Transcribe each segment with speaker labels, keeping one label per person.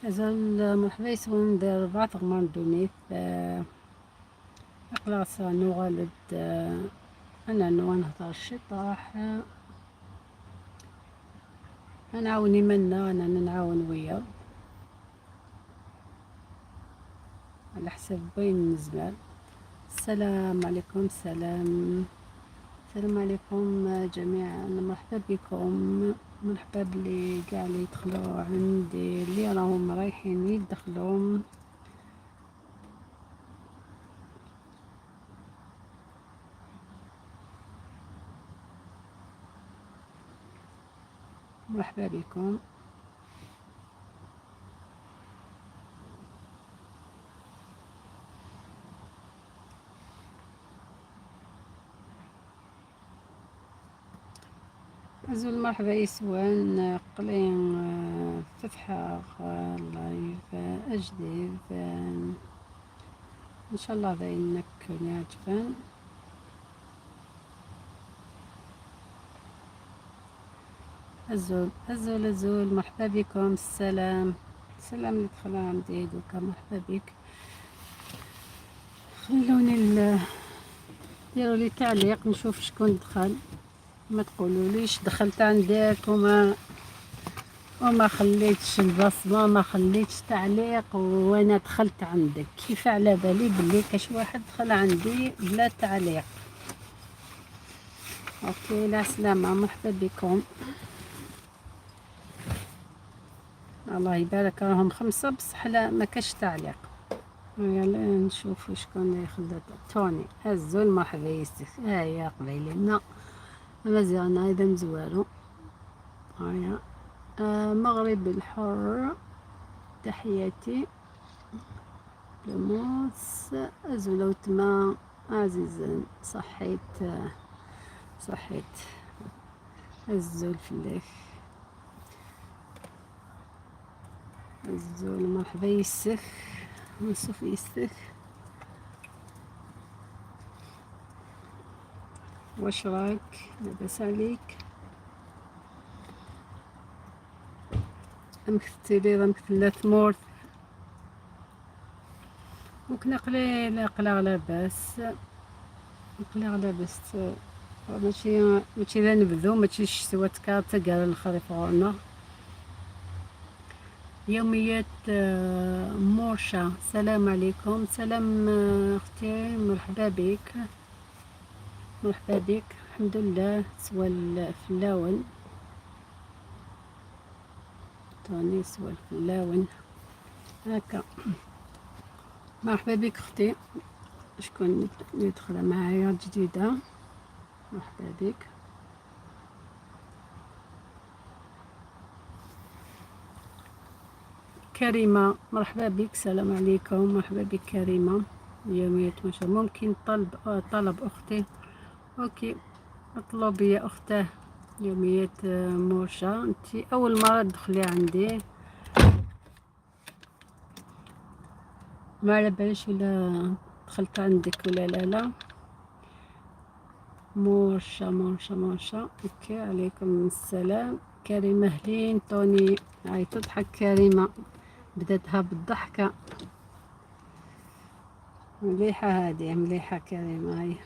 Speaker 1: أزول مرحبا يسون ندير 4 غمان دونيت أقلاص نغالد أنا نهضر الشطاح نعاوني منا أنا نعاون وياه على حسب وين نزمر. السلام عليكم. السلام عليكم جميعا، مرحبا بكم، مرحبا بلي قاع اللي يدخلوا عندي، اللي راهم رايحين يدخلوا. مرحبا بكم. أزول مرحبا يسوان قلين فتحة لايف أجديد إن شاء الله ذاينك يعجبن. أزول مرحبا بكم. السلام اللي دخل عندي دوكا مرحبا بك. خلوني ديروا لي تعليق نشوف شكون دخل، ما تقولوليش دخلت عندك وما خليتش البصمة، ما خليتش تعليق وانا دخلت عندك. كيف على بالي بلي كاش واحد دخل عندي بلا تعليق؟ اوكي لا سلامة، مرحبا بكم. الله يبارك، راهم 5 بصح لا ما كاش تعليق. يلا نشوف شكون يخلط. توني الزول مرحبا يستف يا قبيلنا مزيان ايضا مزوالو. هيا مغرب الحر تحياتي لموس أزولو تما عزيزا. صحيت الزول فلاك الزول مرحبا يسخ نصف يسخ. واش راك؟ لاباس عليك؟ امكثتي لي تمورت ممكن نقلع لاباس ماشي لا نبذو ماشي سوى تكاتا قال الخريف غورنا. يوميات مورشا. السلام عليكم. سلام اختي، مرحبا بك. الحمد لله سوى الفلاون توني سوى الفلاون هكا. مرحبا بك اختي، شكون يدخل معايا جديدة؟ مرحبا بك. كريمة مرحبا بك. السلام عليكم، مرحبا بك كريمة. يومية مشا ممكن طلب اختي. اوكي اطلبي يا اختاه. يومية مورشا انتي اول مرة تدخلي عندي، ما على باليش ولا دخلت عندك ولا لا. مورشا اوكي. عليكم السلام كريمة. هلين توني هاي تضحك كريمة، بدتها بالضحكة. مليحة هادي، مليحة كريمة. هاي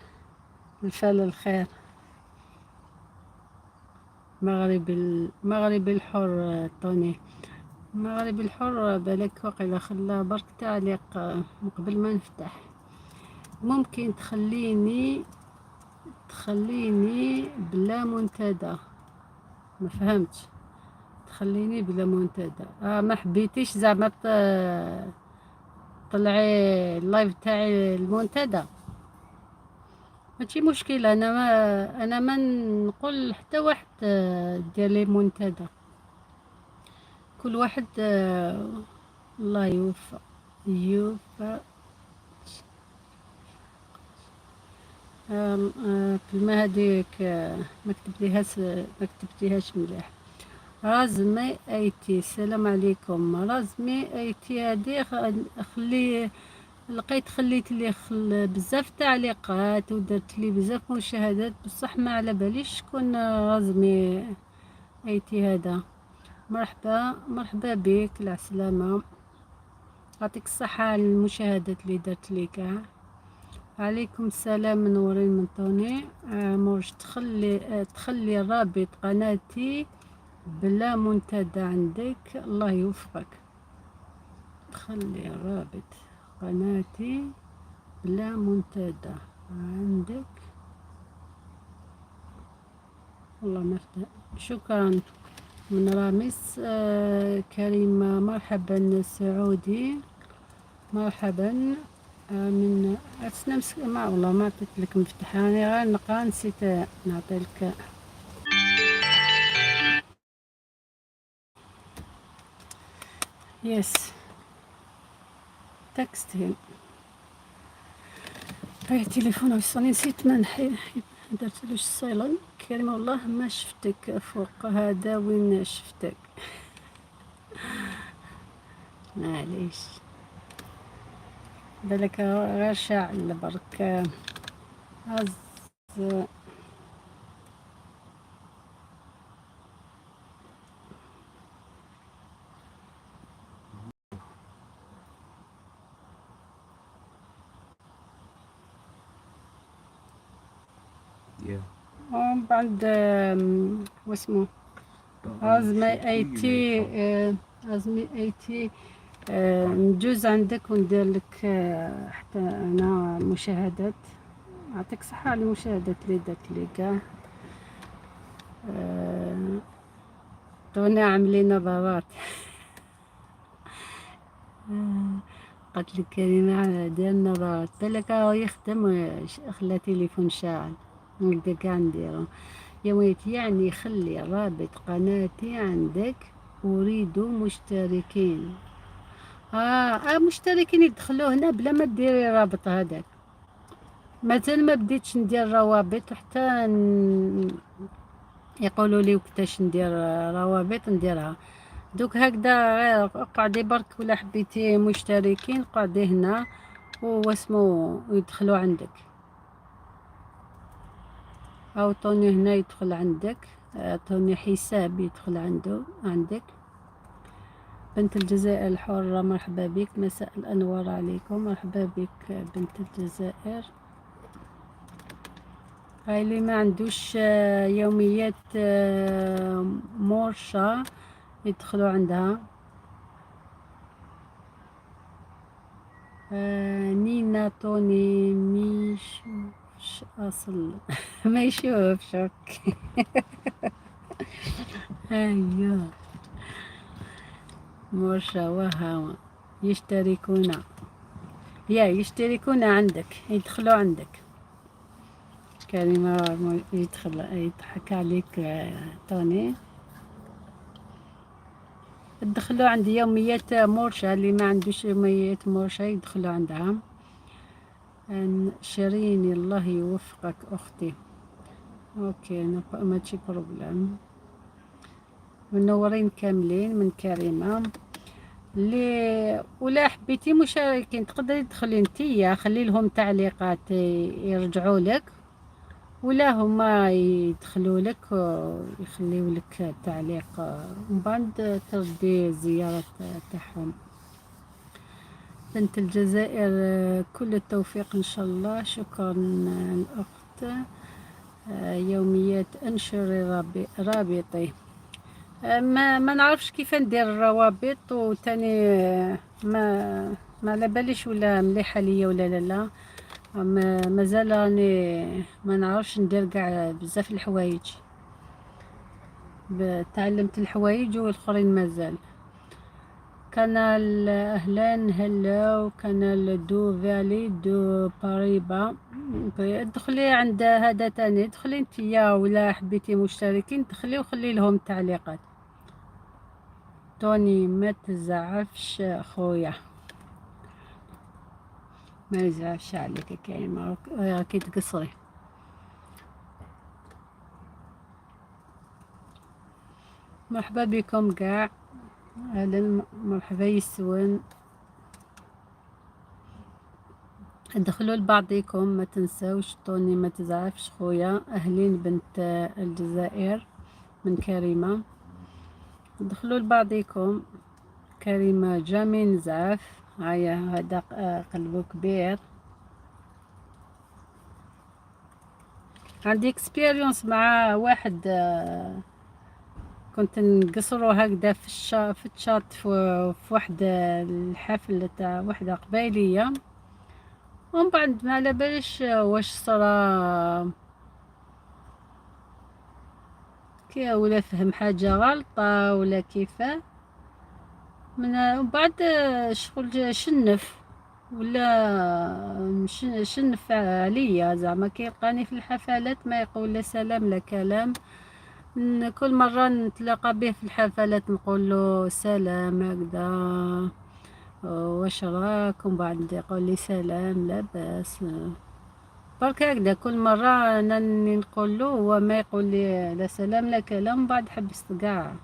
Speaker 1: الفال الخير. مغرب الحر توني. المغرب الحر بالك وقيلا خلا برك تعليق قبل ما نفتح. ممكن تخليني بلا منتدى؟ ما فهمتش. تخليني بلا منتدى ما حبيتيش زعما طلعي اللايف تاعي المنتدى؟ ماشي مشكلة، انا ما نقول حتى واحد دير لي منتدى. كل واحد الله يوفى كلمة هذيك ما كتبتيهاش مليح. رازمي ايتي. السلام عليكم. رازمي ايتي هادي خلي لقيت خليت لي بزاف تعليقات ودرت لي بزاف مشاهدات، بصح ما على باليش شكون رازمي ايتي هذا. مرحبا بك العسلامة. يعطيك الصحة على المشاهدات اللي درت لي كاع. عليكم السلام منورين من طوني. موش تخلي رابط قناتي بلا منتدى عندك، الله يوفقك. تخلي رابط قناتي بلا منتدى عندك، والله ما فتح. شكرا من رامز. كريمة مرحبا. سعودي مرحبا. من أسنمس ما والله ما عطيت لك مفتاح، أنا غير نقرا نسيت نعطي لك. يس تكست هيم. هاي تليفون وصلني نسيت ما نحي درتلوش الصيلون. كريمة والله ما شفتك فوق هذا، وين شفتك؟ معليش بالك غير شاعل برك. هز ومن بعد واسمه عزمي ايتي. عزمي ايتي نجوز عندك وندير لك حتى انا مشاهدات. يعطيك صحة على المشاهدات اللي درت لي كاع. تونا عاملين نظرات. قالت لك كريمة على دير نظرات، بالك راهو يخدم خلا تليفون شاعل نقدر كاع نديرو. يا ويلتي يعني خلي رابط قناتي عندك، أريد مشتركين. مشتركين يدخلوا هنا بلا ما ديري رابط هذاك. مازال ما بديتش ندير روابط حتى يقولوا لي وقتاش ندير روابط نديرها. دوك هكذا غير قعدي برك، ولا حبيتي مشتركين قعدي هنا واسمو يدخلوا عندك، او طوني هنا يدخل عندك. طوني حساب يدخل عندك. بنت الجزائر الحرة مرحبا بك، مساء الأنوار عليكم. مرحبا بك بنت الجزائر. هاي اللي ما عندوش يوميات مورشة يدخلوا عندها. نينا طوني ميشوفش أصل ما يشوفش. اوكي. ايوه مورشة وهاوة يشتركون عندك، يدخلوا عندك. كريمة يضحك عليك طوني. يدخلوا عندي يوميات مورشة، اللي ما عندوش يوميات مورشة يدخلوا عندها. شيرين الله يوفقك أختي. اوكي ماشي بروبلام. منورين كاملين من كريمة. اللي ولا حبيتي مشاركين تقدري تدخلي نتيا، خلي لهم تعليقات يرجعوا لك، ولا هما يدخلوا لك ويخليوا لك تعليق، ومن بعد تردي زيارة تاعهم. بنت الجزائر كل التوفيق ان شاء الله. شكرا الاخت. يوميات انشري رابطي. ما نعرفش كيف ندير الروابط، وتاني ما على باليش ولا مليحه ليا ولا لا. مازال راني ما نعرفش ندير كاع بزاف الحوايج. تعلمت الحوايج والاخرين مازال. كانال اهلا هلا، وكانال دو فالي دو باريبا. ادخلي عند هذا تاني، ادخلي انتيا ولا حبيتي مشتركين دخلي وخلي لهم تعليقات. توني ما تزعفش خويا، ما يزعفش عليك كريمة، راكي تقصري. مرحبا بكم كاع. اهلا مرحبا يسون. ادخلوا لبعضيكم ما تنسوش. طوني ما تزعفش خويا. اهلين بنت الجزائر من كريمة. دخلوا لبعضيكم. كريمة جميل زعف. هيا هذا قلبه كبير. عندي اكسبيريونس مع واحد، كنت نقصرو هكذا في الشاط في واحد الحفل تاع وحدة قبايلية، ومن بعد ما على باليش واش صرا كي ولا فهم حاجة غلطة ولا كيفاه، من بعد شغل شنف ولا شنف عليا زعما كيلقاني في الحفلات ما يقول لا سلام لا كلام. كل مرة نتلاقى به في الحفلات نقول له سلام هكذا، واش راك، ومن بعد يقول لي سلام لاباس. برك هكذا كل مرة أنا نقول له هو ما يقول لي لا سلام لا كلام، من بعد حبست قاع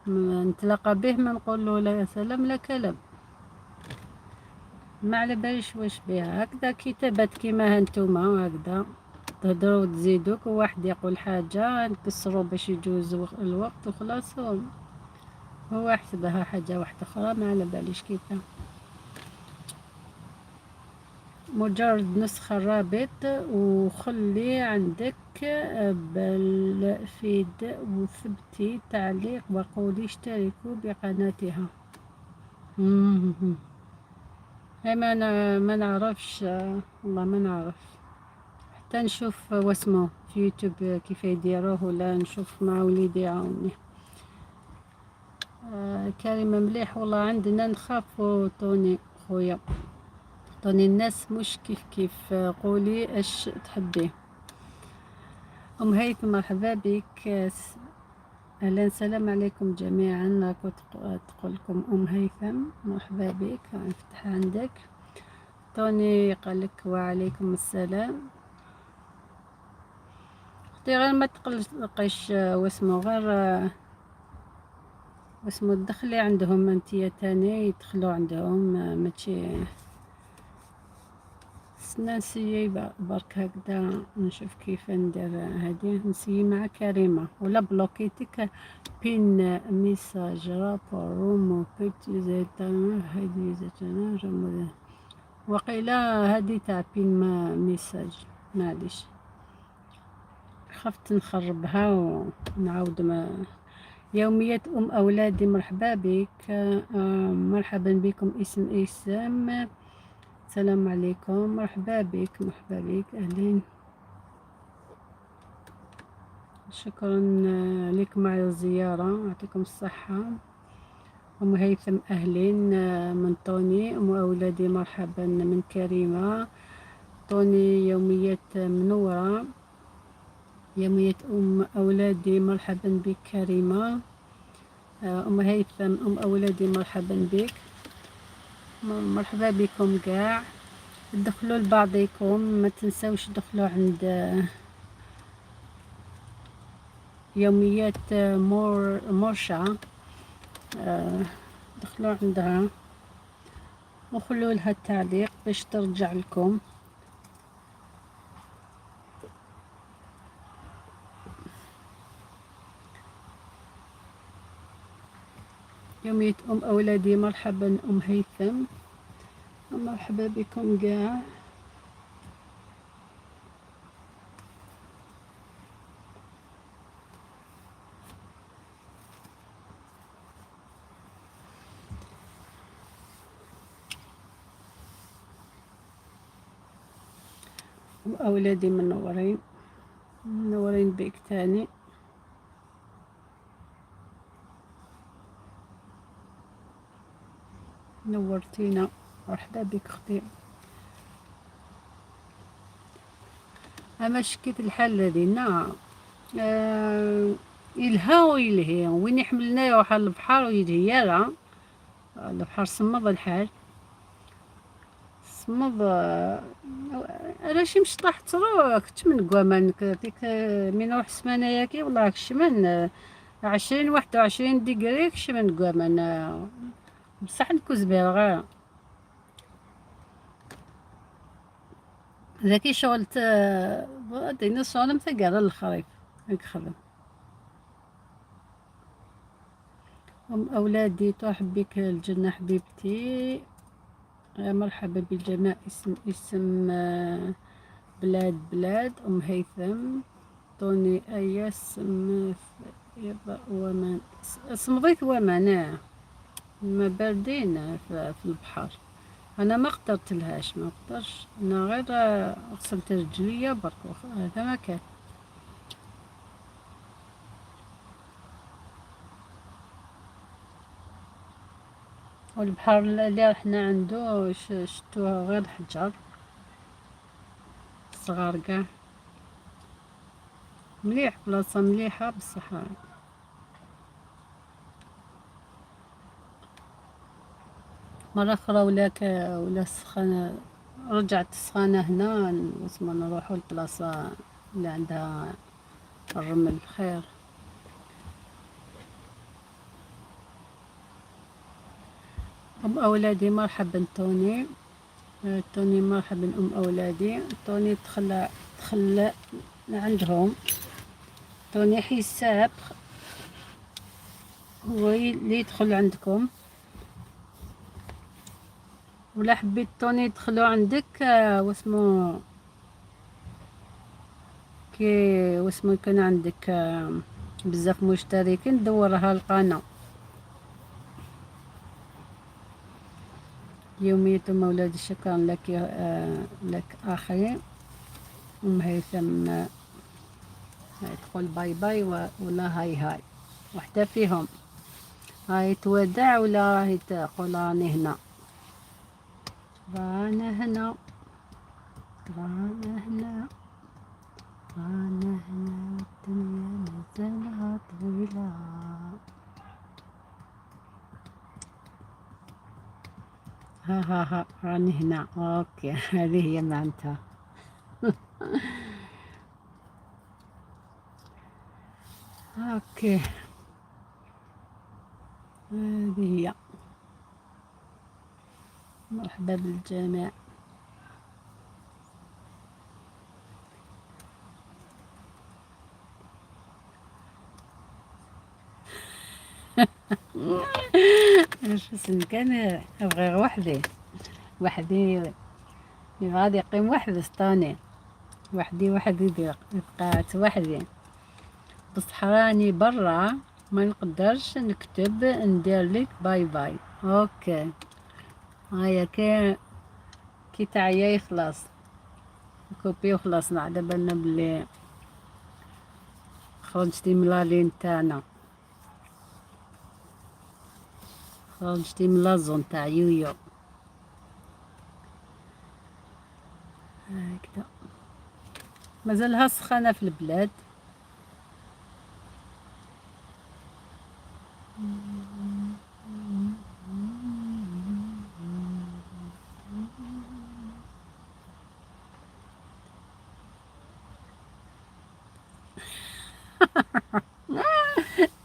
Speaker 1: نتلاقى به ما نقول له لا سلام لا كلام. ما على باليش واش بيها هكذا كتابات كيما هانتوما هكذا تهضروا وتزيدوك، وواحد يقول حاجة نكسروا باش يجوز الوقت وخلاص، هو يحسبها حاجة واحدة أخرى ما على باليش كيفاه. مجرد نسخ الرابط وخلي عندك بالفيد وثبتي تعليق وقولي اشتركوا بقناتها. هاي ما نعرفش، والله ما نعرف حتى نشوف واسمه في يوتيوب كيف يديروه، ولا نشوف مع وليدي يعاوني. كريمة مليح والله، عندنا نخافو طوني خويا، طوني الناس مش كيف قولي اش تحبي. ام هيثم مرحبا بك. اهلا السلام عليكم جميعا. كنت تقول لكم ام هيثم مرحبا بك، نفتح عندك. توني قالك وعليكم السلام. اختي غير ما تقلقش واسمو، غير واسمو تدخلي عندهم انتيا تاني يدخلو عندهم، ماشي نسيي برك هكذا نشوف كيف ندير. هادي نسيي مع كريمة ولا بلوكيتك بين ميساج رابور رومو بيتي زيتان هادي زيتان رمو وقيلا هادي تاع بين ما ميساج. معليش خفت نخربها ونعاود ما. يومية أولادي مرحبا بك. مرحبا بكم اسم. السلام عليكم، مرحبا بك مرحبا بك، أهلين. شكرا لكم على الزيارة، يعطيكم الصحة. أم هيثم أهلين من طوني. أم أولادي مرحبا من كريمة. طوني يومية منورة. يومية أم أولادي مرحبا بك كريمة. أم هيثم أم أولادي مرحبا بك، مرحبا بكم قاع. دخلوا لبعضكم، ما تنسوش دخلوا عند يوميات مرشا، دخلوا عندها وخلوا لها التعليق باش ترجع لكم. يومية أولادي مرحبا أم هيثم، مرحبا بكم قاع. أولادي منورين منورين بيك تاني. نورتينا، مرحبا بك اختي. اما شكيت الحال هذينا يلها ويلهي، وين يحملنا يروح على البحر ويدهيالا البحر صمد الحال صمد. راشي مش طاح تروك تمن قوامان ديك من روح سمانة ياكي والله كشمن 20 21 ديجري كشمن قوامان، بصح نكوزبير غير ذاكي شغل دينا شغل مثقال الخريف هاك خدم. أم أولادي ترحب بك الجنة حبيبتي. مرحبا بالجميع. اسم بلاد أم هيثم. توني أياس ومان صمغيت ومان ما باردين في البحر. انا ما قدرت لهاش، ما قدرش انا غير غسلت رجليا برك هذا ما كان. والبحر اللي رحنا عنده شتوه غير حجر صغار كاع. مليح، بلاصة مليحة بصح مرة أخرى ولا سخانة، رجعت السخانة هنا نسمى نروحو البلاصة اللي عندها الرمل خير. أم أولادي مرحبا توني. توني مرحبا أم أولادي. توني تخلى عندهم. توني حساب هو اللي يدخل عندكم، ولا حبيت توني يدخلوا عندك واسمو كي واسمو يكون عندك بزاف مشتركين دورها القناة. يومية مولادي شكرا لك لك أخي. أم هيثم تقول باي باي ولا هاي هاي وحدة فيهم. هاي تودع ولا راهي تقول راني هنا. رانا هنا رانا هنا رانا هنا الدنيا مازالها طويلة. ها راني هنا. اوكي هذه هي معناتها. اوكي هذه هي. مرحبا بالجميع. اش اسم كان ابغي وحدي غادي يقيم واحد سطاني وحدي بقات وحدي بصح راني برا ما نقدرش نكتب ندير لك باي باي. اوكي هيا كي تعيا يخلص كوبي وخلصنا على بالنا بلي خرجتي من لالين تاعنا، خرجتي من لازون تاع يويو هكذا. مازالها سخانة في البلاد.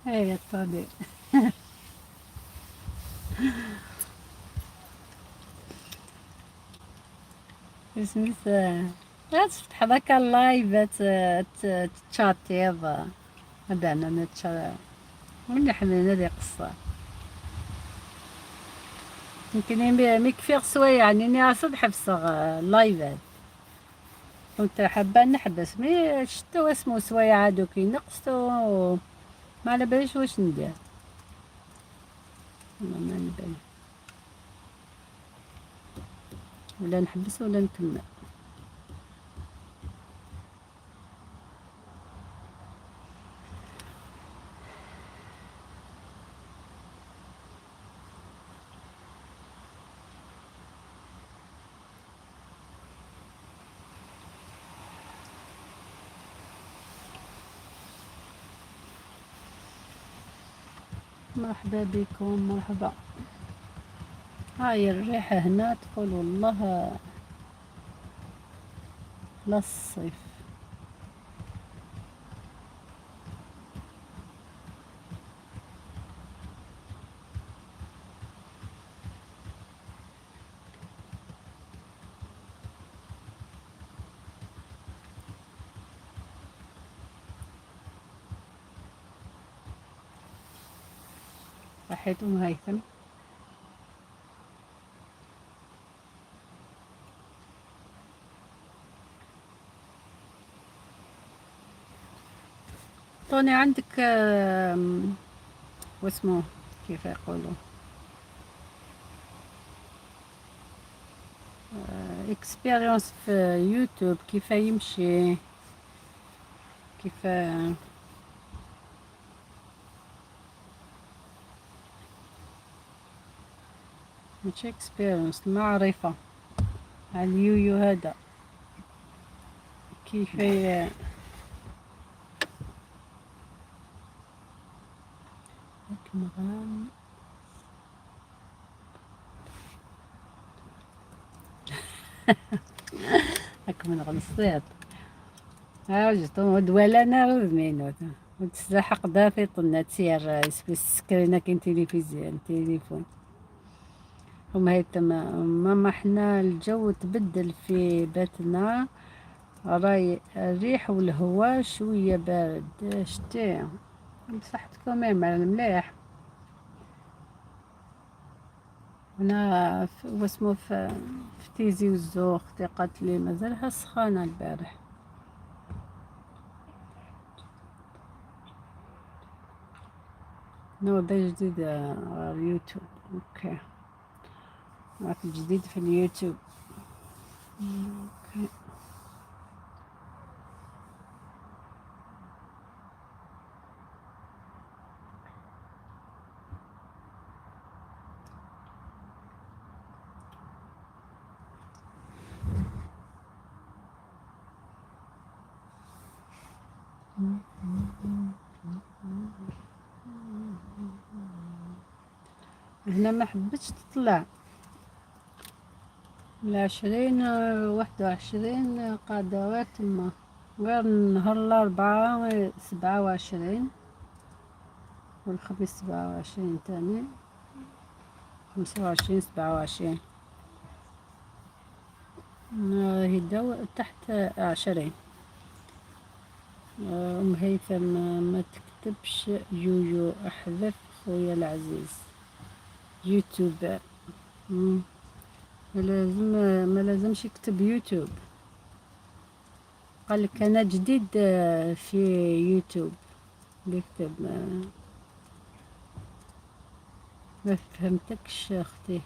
Speaker 1: هيا طالع سميت تفتح هذاك اللايف تشاتي هذا انا نتشا من حنا هذه قصة يمكن ميكفيغ سوايع يعني اني اصد حفصة اللايفات. كنت حابة نحبس مي شتو اسمو سوايع هادوك ينقصو ما على باليش واش ندير. والله ما نبان ولا نحبس ولا نكمل. مرحبا بكم مرحبا. هاي الريحة هنا تقول والله للصيف. صحيت أم هيثم. طوني عندك واسمه كيف يقولوا اكسبيريونس في يوتيوب كيف يمشي، كيف مش اكسبيريونس، معرفة على اليويو هذا كيف مغام. هاك من غلصيت عاوجتو دوالانا رزمينو وتسلاحق دافي طلنا تسير سكرينة كاين تلفزيون تليفون. هم هيتم ماما حنا الجو تبدل في بيتنا، راي الريح والهواء شوية بارد شتي بصحتكم مليح. هنا واسمو في تيزي وزو اختي قالت لي مازالها سخانة البارح. ده جديد على اليوتيوب. اوكي معك الجديد في اليوتيوب. اوكي هنا ما حبتش تطلع 20 21 قادرات تما غير نهار الأربعاء 27 والخميس 27 تاني 25 27 هي تحت 20. أم هيثم ما تكتبش يويو أحذف خويا العزيز يوتيوب. ما لازمش يكتب يوتيوب، قال لك أنا جديد في يوتيوب بيكتب ما فهمتكش أختي.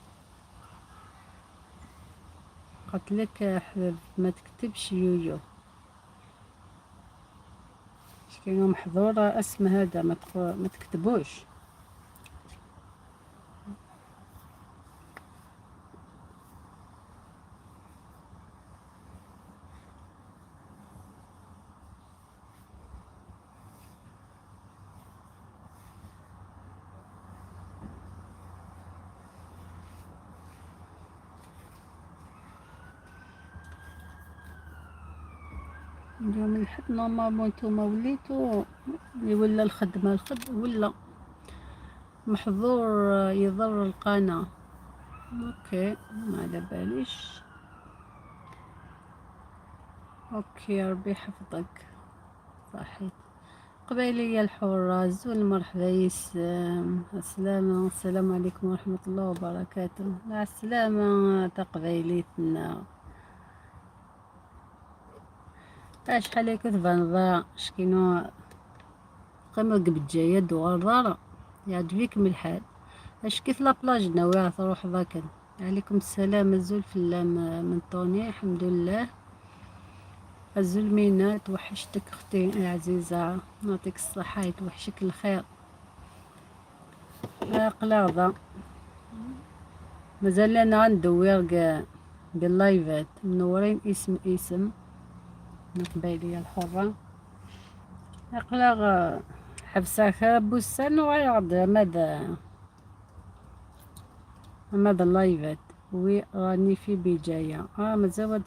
Speaker 1: قلت لك أحذف ما تكتبش يويو، كاين محظورة اسم هذا ما تكتبوش. اليوم الحد نورمالمون نتوما وليتو ولا الخدمة ولا محظور يضر القناة. اوكي ما على باليش. اوكي ربي يحفظك. صحيت قبيلية الحرة زول مرحبا يسلم السلام عليكم ورحمة الله وبركاته. مع السلامة تقبيليتنا. شحال هيك تبان شكينو قيمة قبل جاية دوغرارة يعجبكم الحال. اش كيف لابلاج نوايا تروح ذاك. عليكم السلام الزول فلام من طوني الحمد لله. الزول مينا توحشتك اختي العزيزة نعطيك الصحة يتوحشك الخير. قلاضة مازال انا ندوير باللايفات منورين اسم من قبيلية الحرة. قلاغ حبسة بوسان ويعرض ماذا اللايفات وي راني في بجاية مازال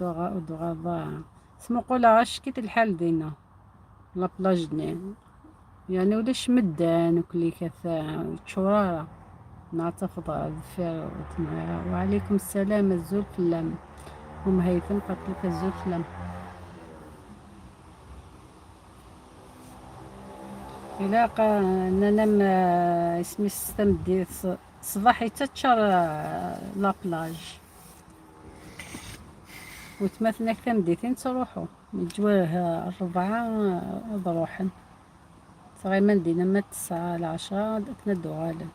Speaker 1: دوغا اسمو قولها اش كيت الحال دينا لابلاجني يعني وداش مدان وكلي كثا تشورارة نعتقد الفير. وعليكم السلام الزول فلام. هم هيثم قتلك الزول فلام. إلا ننام اسمي ستمدي صباحي تتشر لابلاج وتمثلك تمديتين تروحو الجواه الربعة بروحن صغير ما ندينا ما 9 ل10 داك ندو غالا.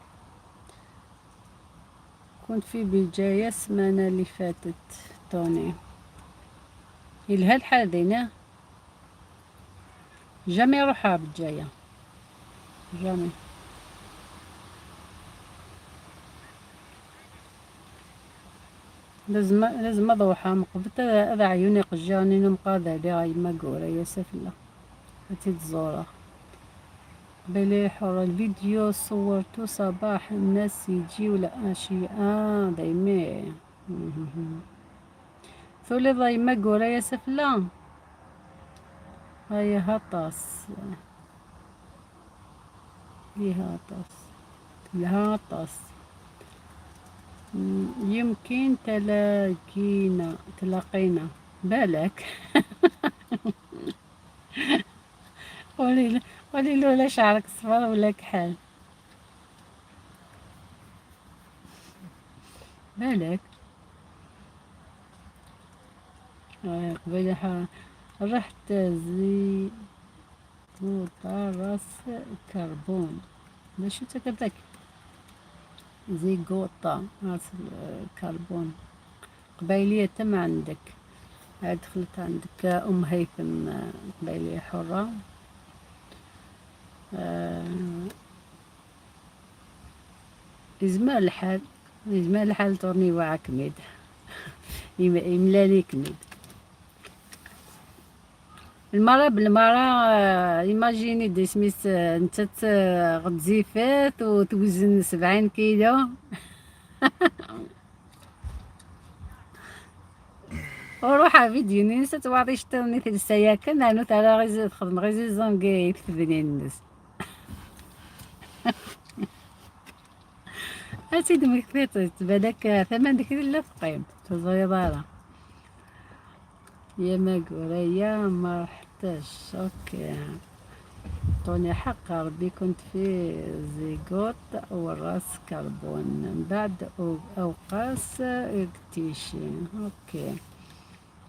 Speaker 1: كنت في بجاية السمانة اللي فاتت توني يلها الحال دينا جامي روحها بجاية جامي. لازم اضوحها مقبت هذا عيوني قجاني نمقاذا لي غاي ما قورا يا سفلة هاتي تزورا بلي حر الفيديو صورتو صباح الناس يجي ولا اشي دايمي ثولي ضاي ما قورا يا سفلة هاي هطاس هي هطاس الهطاس يمكن تلاقينا بالك قولي له لا شعرك صفر ولا كحل بالك. قبيله رحت زيغوطة راس كربون ماشي تكتك زيغوطة راس كربون قبيلية تم عندك دخلت عندك أم هيثم قبيلية حرة يزمال الحال يزمال الحال تورني واعا كميد يملاني كميد المرة بالمرة ايماجيني دي سميت انت غتزيفات وتوزن 70 كيلو وروح فيديو نسيت واعطي شتوني في السياكن انو ترى غير تخدم غير زي زونكي تبني الناس اسيدي مكفيت بالك ثمن ديك لا تقيم تزيدارة يا ما قوريا ما رحتش اوكي عطوني حق ربي كنت في زيغوت والراس كربون من بعد أوقاس اكتيشي اوكي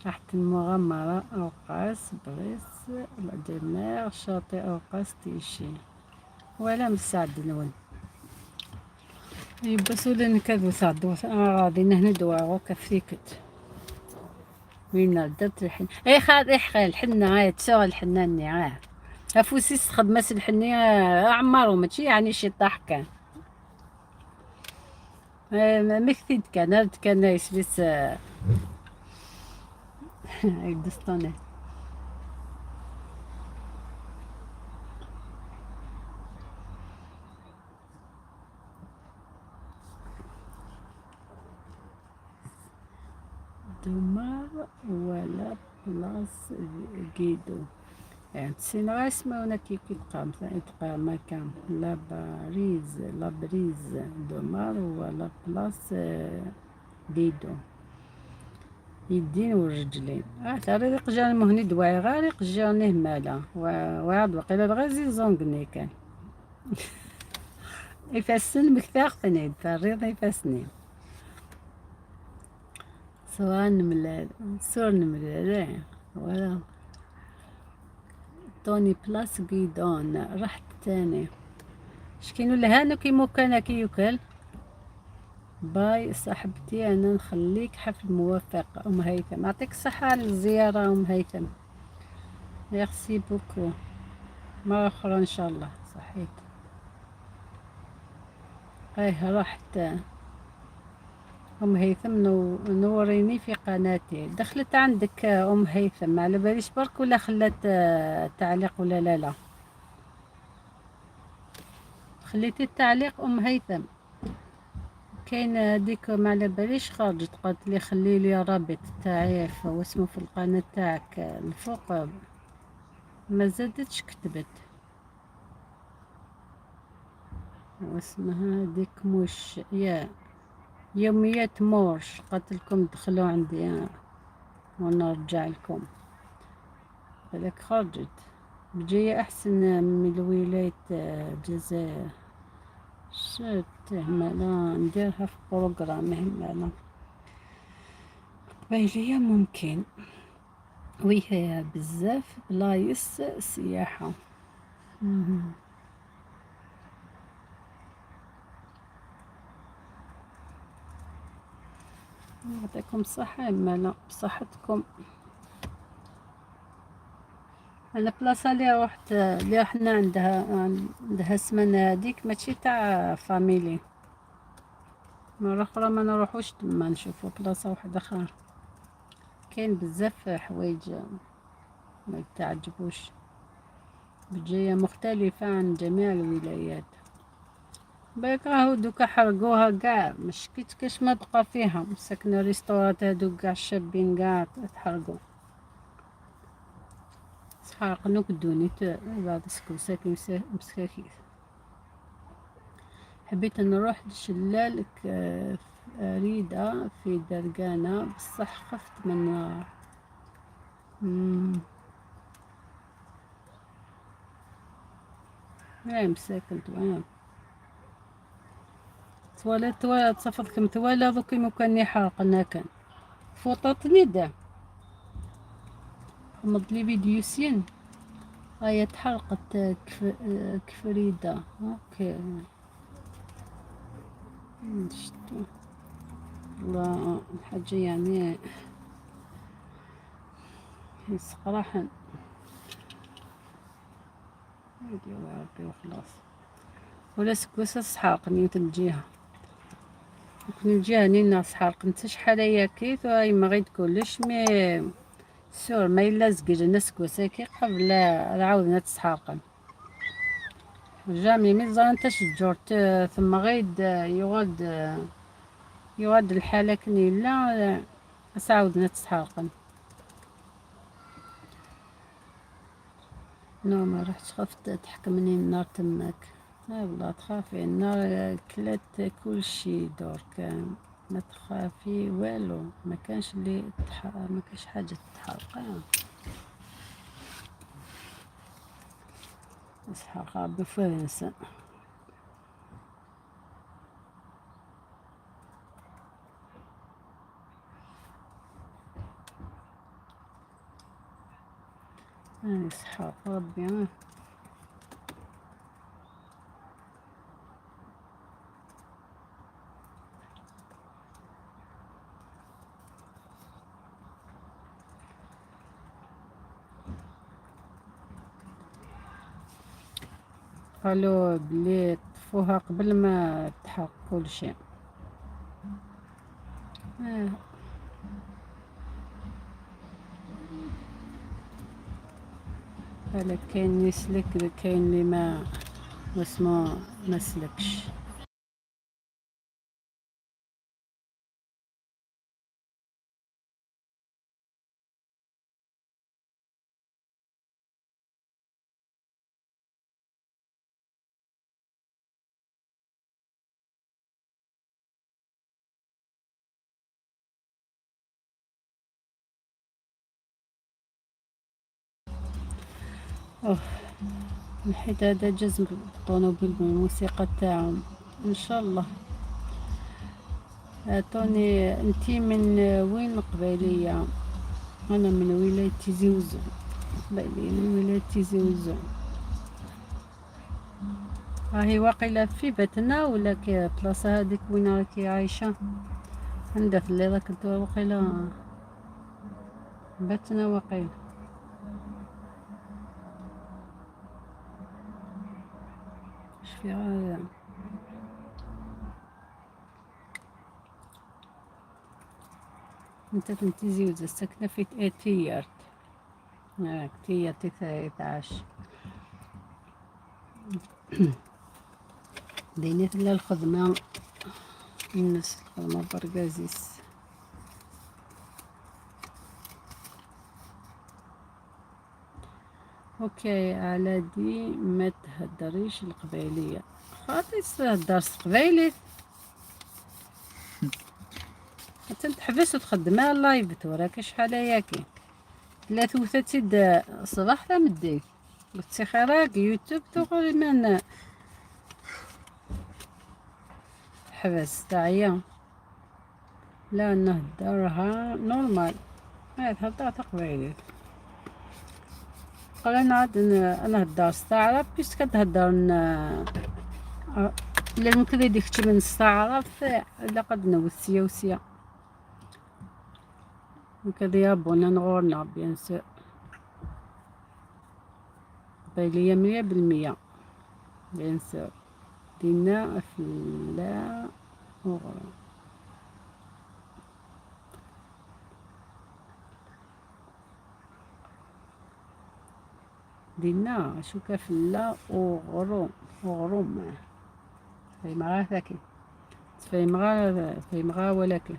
Speaker 1: تحت المغامرة أوقاس بريس دماغ شاطئ أوقاس تيشي ولا مساعد نون يبسوا لنا كذو ساعدو غادي نهنا دواغو كفريكت وين درت الحن اي خاد احقي الحنة هاي تسوى الحناني افوسيس خدمة الحنية اعمر وماشي يعني شي طاحكة مكتيد كان يسبس دستوني دمار ولا بلاص جيدو يعني تسينا اسمه هنا كيف يتقام مكان لابريز دمار ولا بلاص جيدو يدين والرجلين ترى قجان مهني دواي غاري قجاني مالا وعاد وقيلا غير زي زونقني كان يفسن مكتاق فنيد فريض يفسني سواء نملال سور نملال ولا توني بلاس قيدون رحت تاني شكينو لهانو كيمو كان كي يوكل باي صاحبتي انا نخليك حفل موفق ام هيثم يعطيك الصحة على الزيارة ام هيثم ميرسي بوكو مرة اخرى ان شاء الله صحيت رحت ام هيثم نوريني في قناتي دخلت عندك ام هيثم على باليش برك ولا خلت تعليق ولا لا خليتي التعليق ام هيثم كاين هذيك ما على باليش خرجت قالت لي خلي لي رابط تاعي واسمه في القناه تاعك الفوق ما زادتش كتبت واسمها هذيك مش يوميات مورش قالت لكم دخلوا عندي وانا نرجع لكم هذاك خرجت بجاية أحسن من الولاية الجزائر. شات همالا نديرها في بروغرام همالا قبيلية ممكن، ويها بزاف بلايص سياحة. يعطيكم الصحة همالا بصحتكم. انا بلاصه اللي رحت اللي رحنا عندها السمانه هذيك ماشي تاع فاميلي، مرة اخرى ما نروحوش تما نشوفو بلاصه واحده اخرى. كاين بزاف حوايج ما تعجبوش، بجايه مختلفه عن جميع الولايات. بالك راهو دوكا حرقوها كاع، مش كاش ما بقى فيها، ساكنه ريستورات هادوك كاع الشابين كاع تحرقو. سحاق نوك دونيت بعد ساكن مساكين. حبيت نروح لشلال فريدة في درقانة، بصح خفت من النار. وين مساكن وين توالى تصفدكم توالى ذوك مكاني حرقنا كان فوطاتني دا خمض لي فيديو سين هاي تحرقت كفريدة. اوكي شتو والله الحاجة يعني يسقراحن يا ربي وخلاص. ولا سكوسة سحاقني وتنجيها نجي ناس حرق انت شحال هي كيف هاي ما غير كلش مي سور ما الا زقج الناس كوساكي قبل عاودنا تسحاقن جامي مي زان تشجرت ثم غيد يغاد الحالة كني لا اسعودنا تسحاقن. نو ما رحتش خفت تحكمني النار تماك. لا والله تخافي النار كلات كل شي دور كان ما تخافي والو ما كانش ما كانش حاجة تتحرق. اسحاق بفرنسا اسحاق ربي. قالوا بلي طفوها قبل ما تحرق كل شيء. قال كاين يسلك كاين اللي ما واسمو ما سلكش. اوه نحيت هذا جزم الطوموبيل بالموسيقى تاعهم ان شاء الله. توني انتي من وين قبيلية؟ انا من ولاية تيزي وزو. قبيلية من ولاية تيزي وزو. راهي واقيلا في بيتنا ولا كي بلاصة هذيك وين راكي عايشة عندها في اللي راك واقيلا بيتنا واقيلا. اش في هذا انت تنتيزي وزا ساكنة في تيارت تيارت 13 دينيت لا الخدمة الناس الخدمة برقازيس. اوكي على دي ما تهدريش القبيلية خاطيس درس قبيلي تنتحبس وتخدم على اللايف توراك شحال ياكي 3 وثلاثين صباح لا مدي قلتي خيراك يوتيوب تقولي من حبس تعيا. لا نهدرها نورمال، ما تهدر تقبيلي قال انا عاد انا هدر استعرف كيش كتهدر الا ممكن يديك من نستعرف الا قد نوسيا وسيا وكذا يابونا نغورنا بيان سور قبيلية 100% بيان سور دينا أفلا وغرام. دينا شو كفلا وغروم وغروم فيمغا ذاكي فيمغا ولكن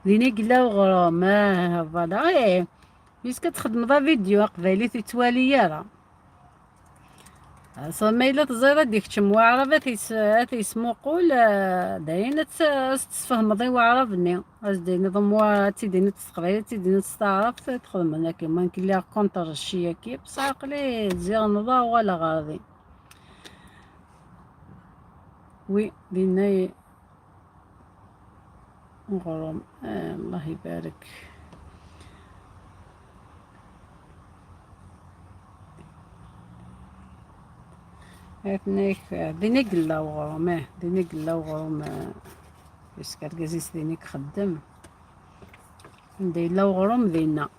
Speaker 1: ديني قلا وغروم فوالا ايه بيس كتخدم ذا فيديو قبالي تتوالي راه صما إلا تزير ديك تشم واعرف تيسمو قول داين تفهم ضي واعرفني داين ضموا تيدين تستقبل تيدين تستعرف تدخل من هناك ما يمكن ليها كونتر الشيا كي بصح عقلي تزيغ نضا ولا غاضي وي دينا غروم الله يبارك هاتنيك ديني قلا وغروم ديني قلا وغروم باش كاركازيس دينيك خدم ندير وغروم دينا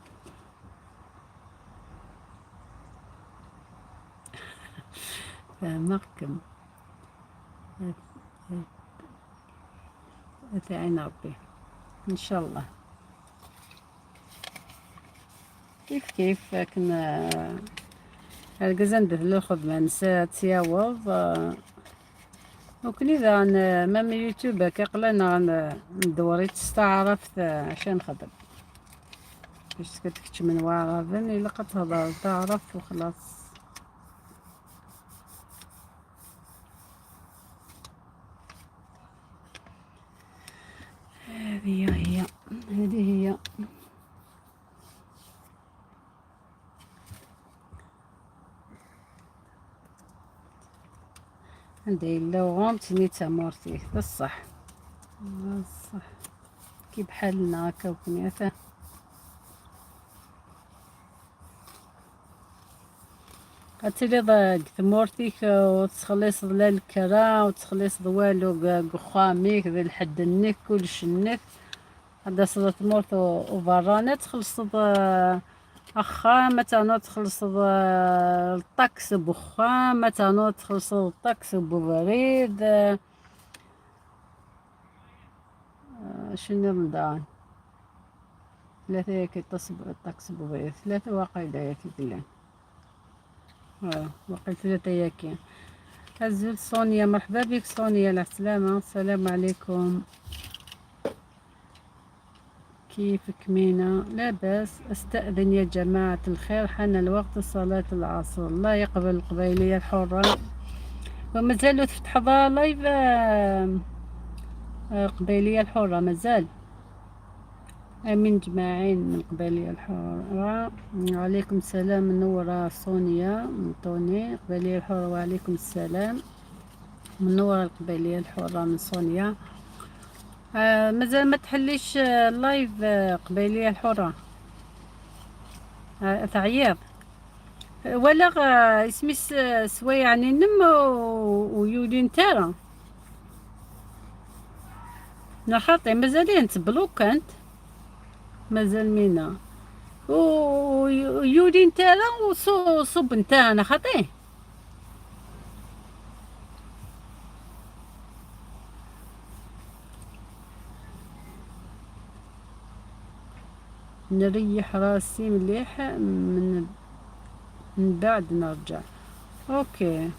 Speaker 1: فهمكم تعين ربي ان شاء الله كيف كنا القزن دفلو الخدمة نسات سياوض وكني ذا مام يوتيوب كقلنا ندوري تستعرفت عشان خدم باش كتكتش من واعرفن إلا قد تهضر تعرف وخلاص. هذه هي عندي اللوغون تنيتا مورتي بصح كي بحالنا هكا وكنياته قتلي ضاق ثمورتيك وتخلص ضلا الكرا وتخلص ضوالو قخاميك ذي الحد النك كلش النك هذا صدت مورت وفرانا تخلص أخا متى تخلص الطقس بخا متى تخلص الطقس ببريد شنو رمضان ثلاثة كيتصب الطقس ببريد ثلاثة واقيلا ياكي بلان وقيت ثلاثة ياكي أزل صونيا مرحبا بك صونيا السلامة السلام عليكم كيفك مينا؟ لا بأس أستأذن يا جماعة الخير حان الوقت صلاة العصر الله يقبل القبيلية الحرة وما زالوا تفتح لايف قبيلية الحرة مازال أمين جماعين من قبيلية الحرة وعليكم السلام منورة صونيا من توني قبيلية الحرة وعليكم السلام منورة القبيلية الحرة من صونيا مازال ما تحليش لايف قبيلية الحرة تعييض ولا اسمي سوي يعني نم ويولي نتارا نخاطي مازالين تبلوك كانت مازال مينا ويولي نتارا وصوب نتا انا خاطيه نريح راسي مليح من بعد نرجع اوكي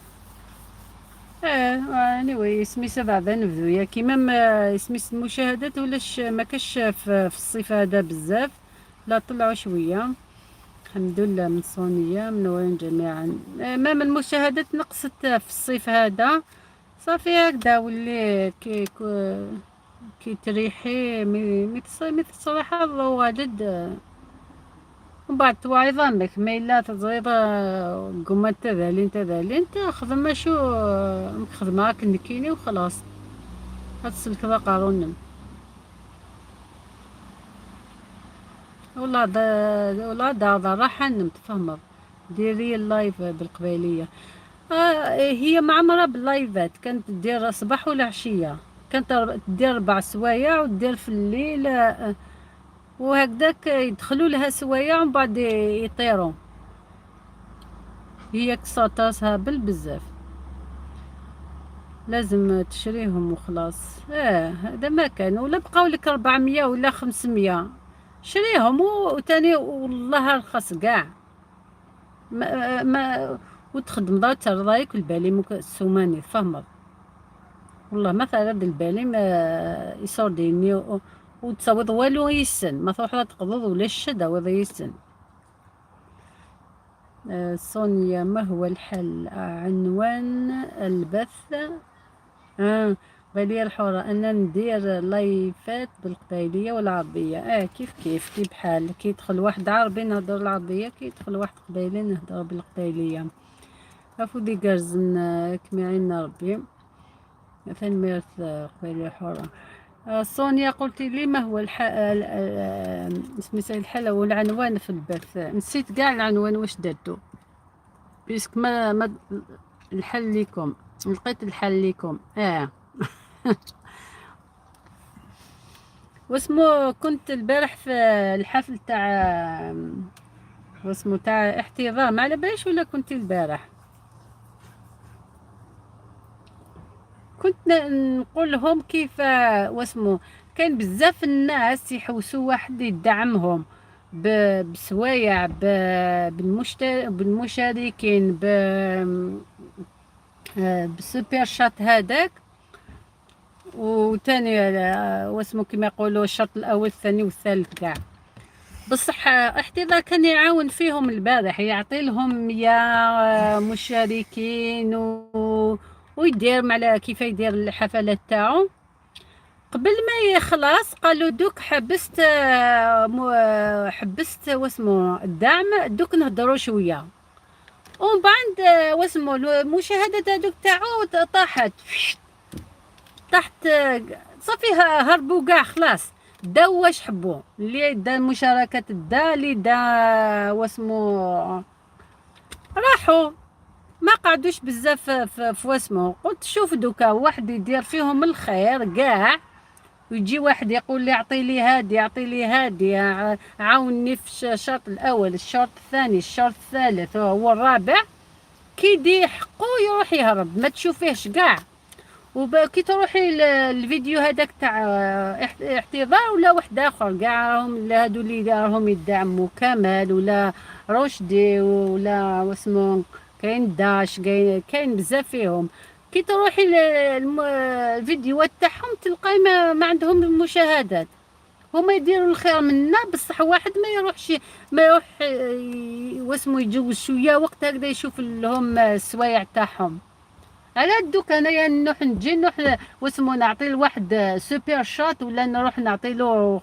Speaker 1: anyway سميتها بعدا نبدو يا كيما سميت المشاهدات ولاش ما كاش في الصيف هذا بزاف لا طلعوا شويه الحمد لله من صونية منورين جميعا ما من المشاهدات نقصت في الصيف هذا صافي هكذا ولي كي تريحي مثل صراحة الضوء غادد ومن بعد توعظامك ما إلا تزغيض قمة تذالين تاخذ ما شو خدمة راك نكيني وخلاص هتسلك ذا قارون. والله راح تفهمض ديري اللايف بالقبيلية. هي معمرة باللايفات، كانت تدير صباح ولا عشية، كانت تدير 4 سوايع ودير في الليل وهكذاك يدخلوا لها سوايع ومن بعد يطيروا. هي كساطاسها بالبزاف، لازم تشريهم وخلاص. هذا ما كان، ولا بقاو لك 400 ولا 500 شريهم وتاني والله رخص كاع ما وتخدم ضا ترضايك البالي السوماني فهمت. والله مثلا البالي ما يصور ديني وتصوت والو يسن ما تروح لا تقبض ولا الشدا وذا يسن. سونيا ما هو الحل؟ عنوان البث بالي الحرة أن ندير لايفات بالقبايلية والعربية. كيف بحال كي يدخل واحد عربي نهضر العربية، كي يدخل واحد قبايلي نهضر بالقبايلية. أفودي قرزن كميعين ربي مثلا ميرث قبايلية حرة. سونيا قلتي لي ما هو اسمي الحل والعنوان في البث؟ نسيت كاع العنوان واش درتو بيسك ما الحل ليكم، لقيت الحل ليكم. واسمو كنت البارح في الحفل تاع واسمو تاع احتضام على باليش ولا كنت البارح؟ كنت نقول لهم كيف واسمو كان بزاف الناس يحوسوا واحد يدعمهم بسوايع بالمشاركين بالسوبر شات هذاك، وتاني واسمو كما يقولوا الشرط الاول الثاني والثالث كاع. بصح احتضار كان يعاون فيهم البارح، يعطي لهم يا مشاركين ويدير على كيف يدير الحفلات تاعو. قبل ما يخلص قالوا دوك حبست واسمو الدعم دوك نهضروا شويه، ومن بعد واسمو المشاهدات هذوك تاعو طاحت تحت صافي هربوا كاع خلاص. داو واش حبوا اللي دا المشاركات اللي دا واسمو راحوا ما قعدوش بزاف في واسمو. قلت شوف دوكا واحد يدير فيهم الخير كاع ويجي واحد يقول لي اعطي لي هادي اعطي لي هادي عاوني في الشرط الاول الشرط الثاني الشرط الثالث والرابع، كي يدي حقه يروح يهرب ما تشوفيهش كاع. وكي تروحي الفيديو هذاك تاع احتضار ولا واحد اخر كاع راهم هادو اللي راهم يدعموا كمال ولا رشدي ولا واسمو كاين داش كاين بزاف فيهم. كي تروحي الفيديوهات تاعهم تلقاي ما عندهم مشاهدات. هما يديروا الخير منا بصح واحد ما يروح واسمو يجوز شويه وقت هكذا يشوف لهم السوايع تاعهم. على دوك انايا نروح نجي واسمو نعطي لواحد سوبر شات ولا نروح نعطي له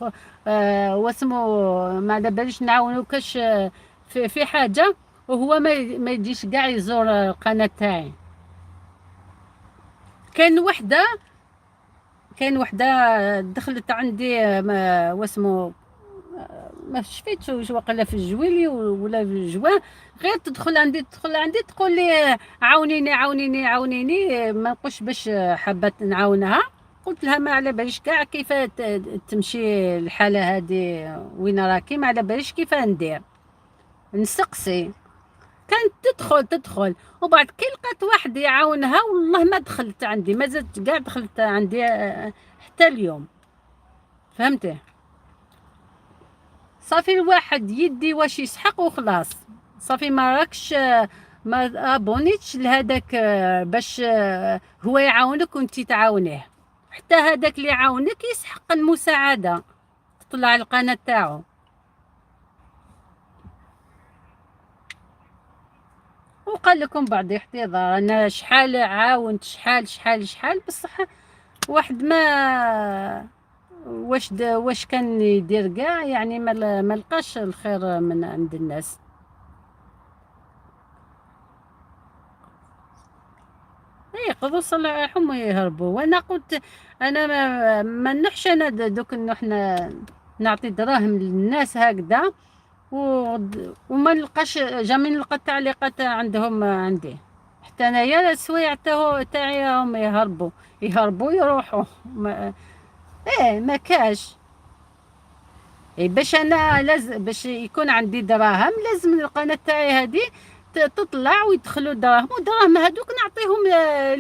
Speaker 1: واسمو ما على باليش نعاونو كاش في حاجه وهو ما يجيش كاع يزور القناه تاعي. كاين وحده دخلت عندي واسمو ما شفيتش واش وقيلا في الجويلي ولا في الجوان، غير تدخل عندي تقول لي عاونيني ما نقولش باش حابه نعاونها. قلت لها ما على باليش كاع كيف تمشي الحاله هذه وين راكي، ما على باليش كيف ندير نسقسي. كانت تدخل وبعد كي لقات واحد يعاونها والله ما دخلت عندي، ما زدت كاع دخلت عندي حتى اليوم. فهمتي؟ صافي الواحد يدي واش يسحق وخلاص. صافي ما راكش ما ابونيتش لهداك باش هو يعاونك وانتي تعاونيه. حتى هذاك اللي يعاونك يسحق المساعده، تطلع القناه تاعو. وقال لكم بعد احتضار انا شحال عاونت شحال بصح واحد واش كان يدير كاع، يعني ما لقاش الخير من عند الناس. يقضوا صلاحهم ويهربوا. وانا قلت انا ما نحش انا دوك انه احنا نعطي دراهم للناس هكذا وما نلقاش جامي نلقى التعليقات عندهم عندي. حتى انايا السوايع تاعي يهربوا يروحوا ايه ما كاش. إيه باش انا لازم باش يكون عندي دراهم لازم القناة تاعي هذه تطلع ويدخلوا دراهم، ودراهم هذوك نعطيهم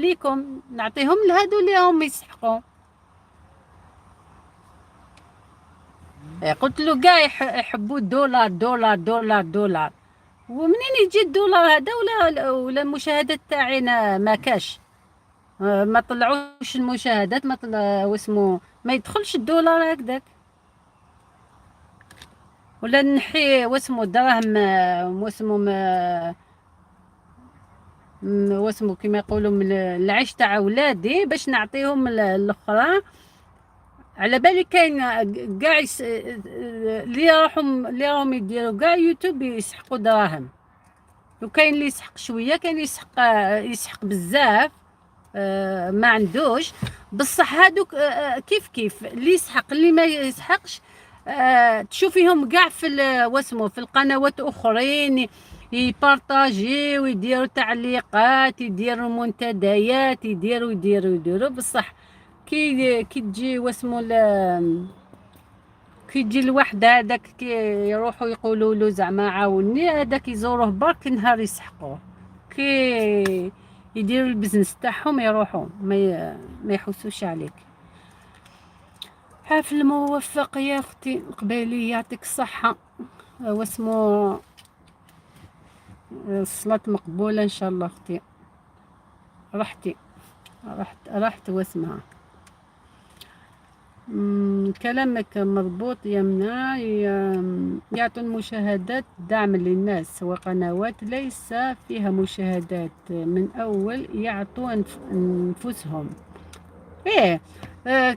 Speaker 1: ليكم، نعطيهم لهادو اللي هم يسحقوا. إيه قلت له كاع يحبوا الدولار دولار دولار دولار، ومنين يجي الدولار هذا ولا المشاهدات تاعنا ما كاش. ما طلعوش المشاهدات، ما طلع واسمو ما يدخلش الدولار هكذاك. ولا نحي واسمو الدراهم واسمو واسمو كيما يقولوا من العيش تاع ولادي باش نعطيهم الاخرى. على بالي كاين كاع اللي راهم يديروا كاع يوتيوب يسحقوا دراهم، وكاين اللي يسحق شويه، كاين يسحق بزاف. ما عندوش بصح هادوك كيف كيف اللي يسحق اللي ما يسحقش. تشوفيهم كاع في واسمو في القنوات اخرين يبارطاجي ويديروا تعليقات، يديروا منتديات، يديروا بصح كي تجي واسمو كي تجي الواحد هذاك كي يروحوا يقولوا له زعما عاوني، هذاك يزوروه برك نهار يسحقوه. كي يديروا البزنس تاعهم يروحوا ما يحوسوش عليك. حفل موفق يا اختي قبالي، يعطيك الصحة. واسمو الصلاة مقبولة ان شاء الله اختي. رحتي رحت واسمها. كلامك مضبوط يا منى. يعطوا المشاهدات دعم للناس، سواء قنوات ليس فيها مشاهدات من أول يعطوا أنفسهم. ايه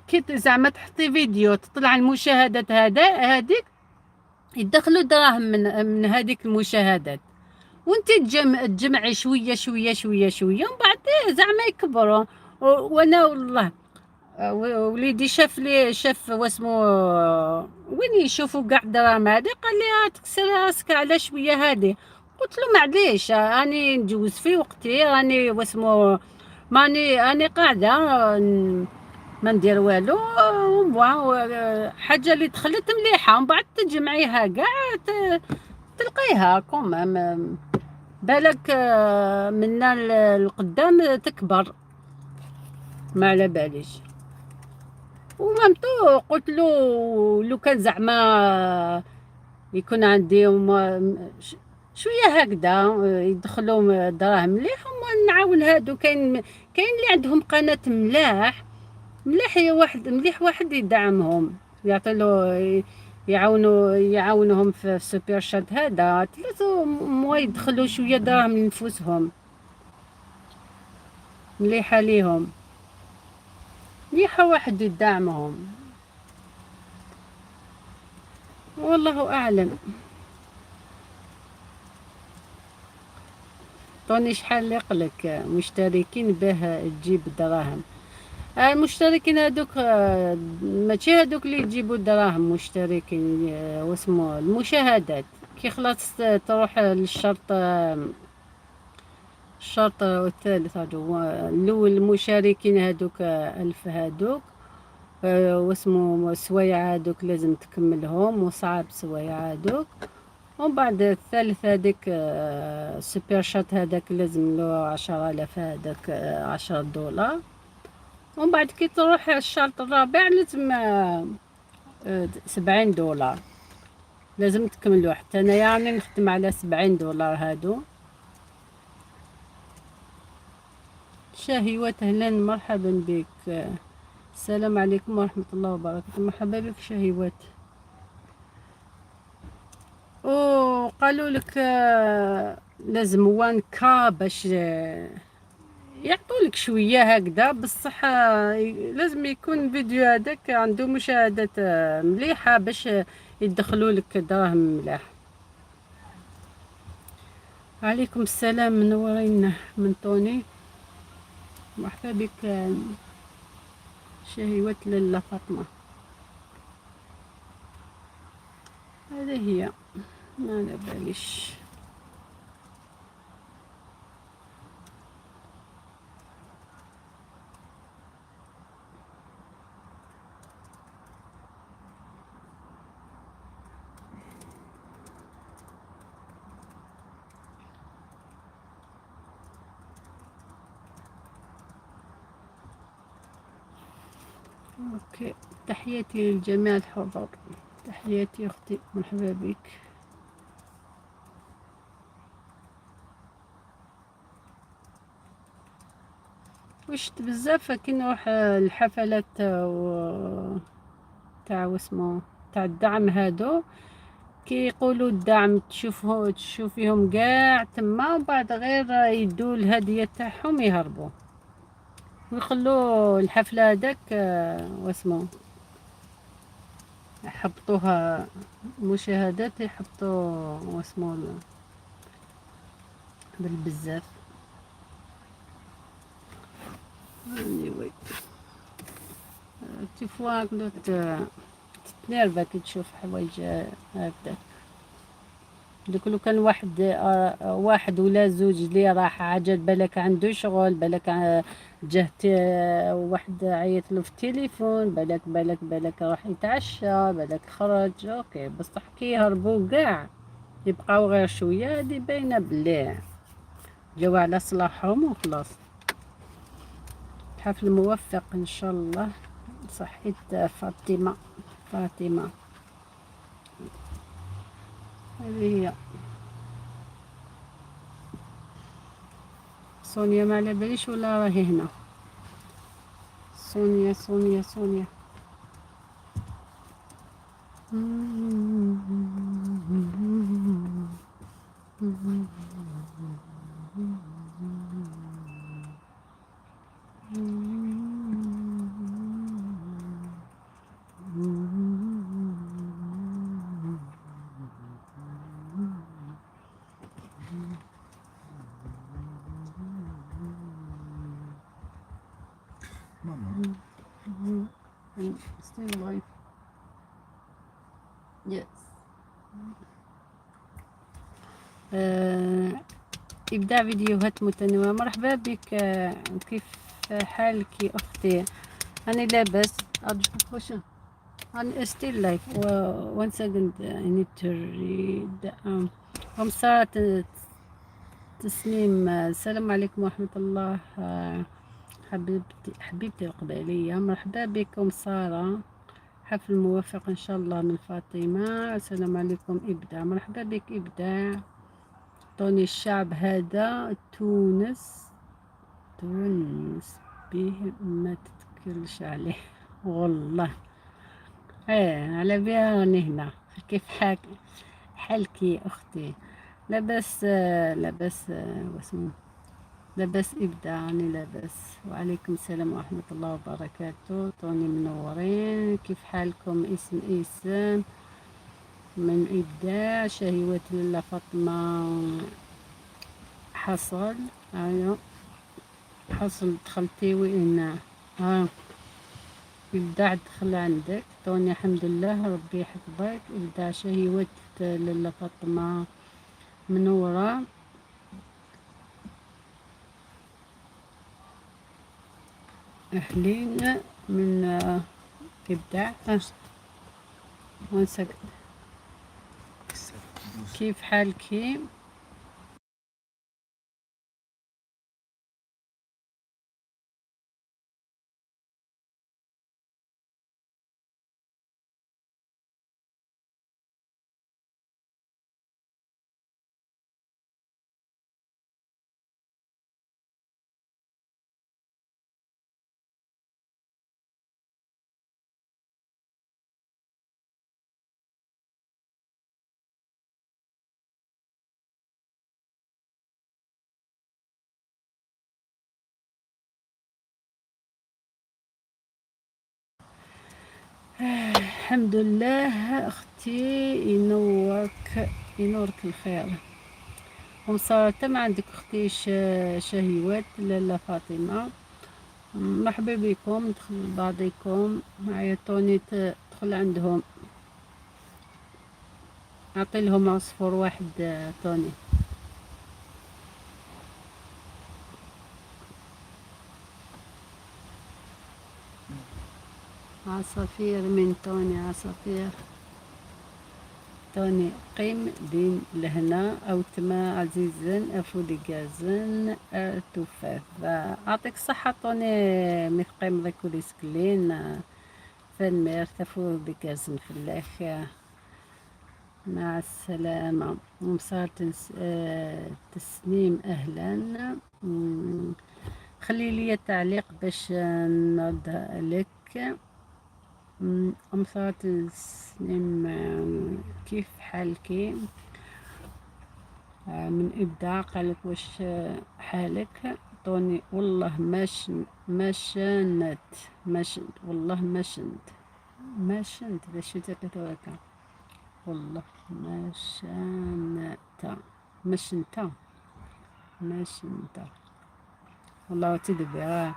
Speaker 1: كي زعما تحطي فيديو تطلع المشاهدات هذيك يدخلوا دراهم من هذيك المشاهدات، وانت تجمعي شويه شويه شويه شويه ومن بعد زعما يكبروا. وانا والله وليدي شاف واسمو وين يشوفوا قاع الدراهم هادي، قال لي تكسر راسك على شويه هادي. قلت له معليش راني نجوز في وقتي، راني واسمو ماني قاعده ما ندير والو. حاجه اللي دخلت مليحه ومن بعد تجمعيها كاع تلقيها كوم بالك منا القدام تكبر. ما على باليش. ومامتو قلت له لو كان زعما يكون عندي شويه هكذا يدخلوا دراهم مليح ونعاون هادو. كاين اللي عندهم قناه ملاح مليح واحد يدعمهم، يعطي له يعاونهم في السوبر شات هذا، لازم مو يدخلوا شويه دراهم لنفوسهم. مليحه ليهم، مليحه واحد يدعمهم. والله اعلم. طوني شحال يقلك مشتركين به تجيب دراهم. المشتركين هذوك ماشي هذوك اللي يجيبوا الدراهم، مشتركين واسمه المشاهدات. كي خلاص تروح للشرط الشرط والثالث هذو الاول المشاركين هذوك 1000 هذوك واسمو سوايع هذوك لازم تكملهم وصعب سوايع هذوك. ومن بعد الثالث هذيك سوبر شات هذاك لازم له 10,000 هذاك 10 دولار. ومن بعد كي تروح الشرط الرابع لازم 70 دولار لازم تكملو. حتى انا يعني نخدم على 70 دولار هادو. شهيوات اهلا مرحبا بك. السلام عليكم ورحمة الله وبركاته. مرحبا بك شهيوات. قالوا لك لازم 1K باش يعطولك شوية هكذا بصح لازم يكون الفيديو هذاك عنده مشاهدات مليحة باش يدخلولك دراهم ملاح. عليكم السلام، منورين من طوني. مرحبا بك شهيوة لاله فاطمة. هذه هي، ما على باليش. اوكي، تحياتي لجميع الحضور. تحياتي اختي، مرحبا بك. وشت بزاف كي نروح الحفلات تاع واسمو تاع الدعم هادو، كي يقولوا الدعم تشوفيهم قاع تما، بعد غير يدوا الهدية تاعهم يهربوا ويخلوا الحفلة هذاك واسمو يحبطوها مشاهدات، يحبطوا واسمو بالبزاف. anyway تفوا كنت تتنرفا كي تشوف حوايج هكذا. دوك لو كان واحد ولا زوج اللي راح عجل، بالك عنده شغل، بالك جهت واحد عيط له في التليفون، بالك راح يتعشى، بالك خرج اوكي، بصح كي يهربوا كاع يبقاو غير شويه، هادي باينه بلي جاو على صلاحهم وخلاص. حفل موفق ان شاء الله. صحيت فاطمه هذه هي. سونيا ما على باليش ولا راهي هنا. سونيا. Still alive. Yes. إبداع فيديوهات متنوعة. مرحبا بك. كيف حالك يا أختي؟ أنا لاباس. أرجوك وش أنا still life. one second I need to read. سارة تسنيم. السلام عليكم ورحمة الله. حبيبتي القبائلية، مرحبا بكم سارة. حفل موفق إن شاء الله من فاطمة. السلام عليكم إبداع. مرحبا بك إبداع. طوني الشعب هذا تونس به ما تتكلش عليه والله. على بها راني هنا. كيف حالك يا أختي؟ لاباس واسمه لاباس إبداع، راني لاباس. وعليكم السلام ورحمة الله وبركاته. طوني منورين. كيف حالكم؟ اسم من إبداع شهيوة لاله فاطمة. حصل. أيوة حصل دخلتي وين؟ إبداع دخل عندك. طوني الحمد لله ربي يحفظك. إبداع شهيوة لاله فاطمة منورة. أهلين من إبداع. ونسك كيف حالك؟ الحمد لله اختي. ينورك الخير. ومسارة ما عندك اختي شهيوات لاله فاطمة. مرحبا بكم، دخل بعضكم معايا توني، تدخل عندهم، اعطي لهم عصفور واحد توني. عصافير من توني، عصافير توني قيم بين لهنا أو تما عزيزا أفودي كازن توفاف. أعطيك الصحة توني مثقيم ذاك سكلين فالمير تفودي كازن فلاح. مع السلامة. ومصار تسنيم أهلا. خلي لي تعليق باش نرد لك. أمصار تسنيم كيف حالك؟ من إبداع قالك واش حالك؟ طوني والله ما شنت والله ما شنت باش تقيت هكا. والله ما شنت ما شنت والله تدبر.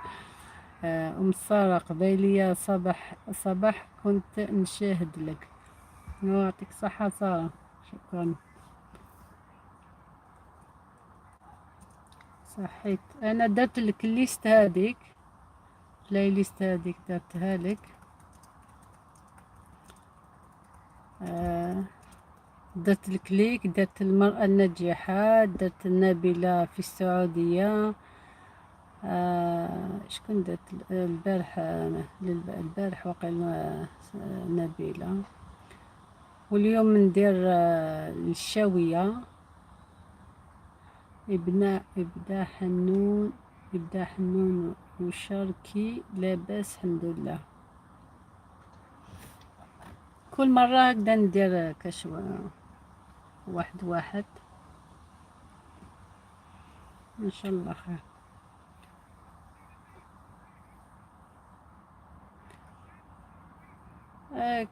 Speaker 1: أم سارة قبيلية صباح كنت نشاهد لك. يعطيك صحة سارة، شكرا. صحيت انا درت لك الليست هذيك، بلاي ليست هذيك درتها لك. درت الكليك، درت المرأة الناجحة، درت النابلة في السعودية. شكون درت البارح؟ البارح وقيل نبيلة. واليوم ندير الشاوية. إبداع حنون وشاركي لاباس الحمد لله. كل مرة هكذا ندير كشوة واحد إن شاء الله خير.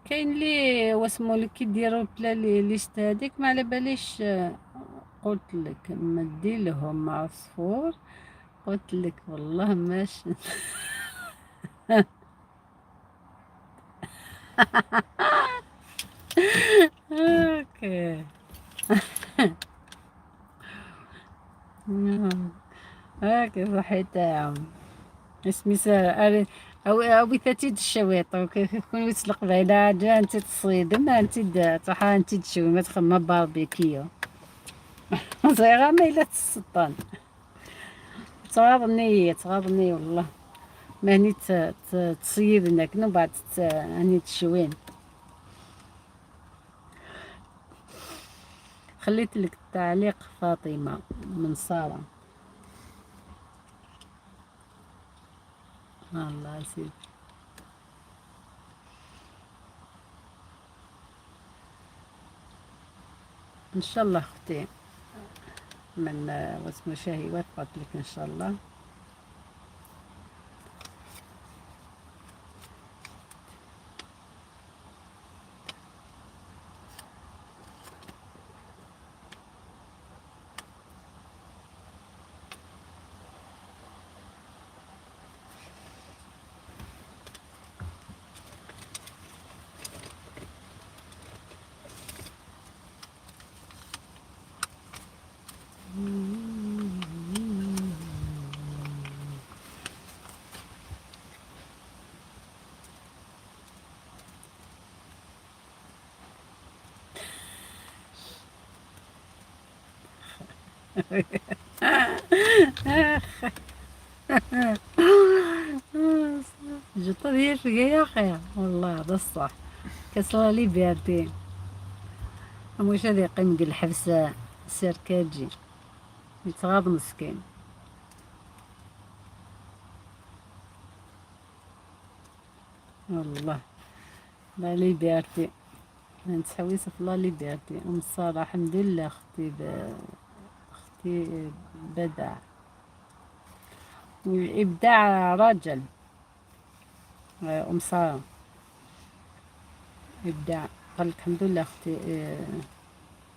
Speaker 1: كاين لي واسمو لك كي ديروا بلا ليست هذيك ما على باليش. قلت لك ما دير لهم عصفور، قلت لك والله ماشي. اوكي. هاكي صحيت يا عم. اسمي سارة. أو بثاتي الشويط كون يسلق بعيدا جا انت تصيد ما انت صحا انت تشوي ما تخمم باربيكيو. صغيرة ما إلا السلطان. تغاضني والله. ما هني تصيد انك من بعد هني تشوين. خليت لك التعليق فاطمة من سارة. الله يسير. ان شاء الله اختي من واسمه شاهي وفقت لك ان شاء الله. جطة هي يا أخي والله هذا الصح. كسرة لي باردين مش هذا يقيم الحبس سيركاجي يتغاض مسكين. والله لا لي باردين نتحويس في الله لي باردين. أم الصراحة الحمد لله أختي أختي بدع والإبداع راجل. أم سارة إبداع. قال لك الحمد لله أختي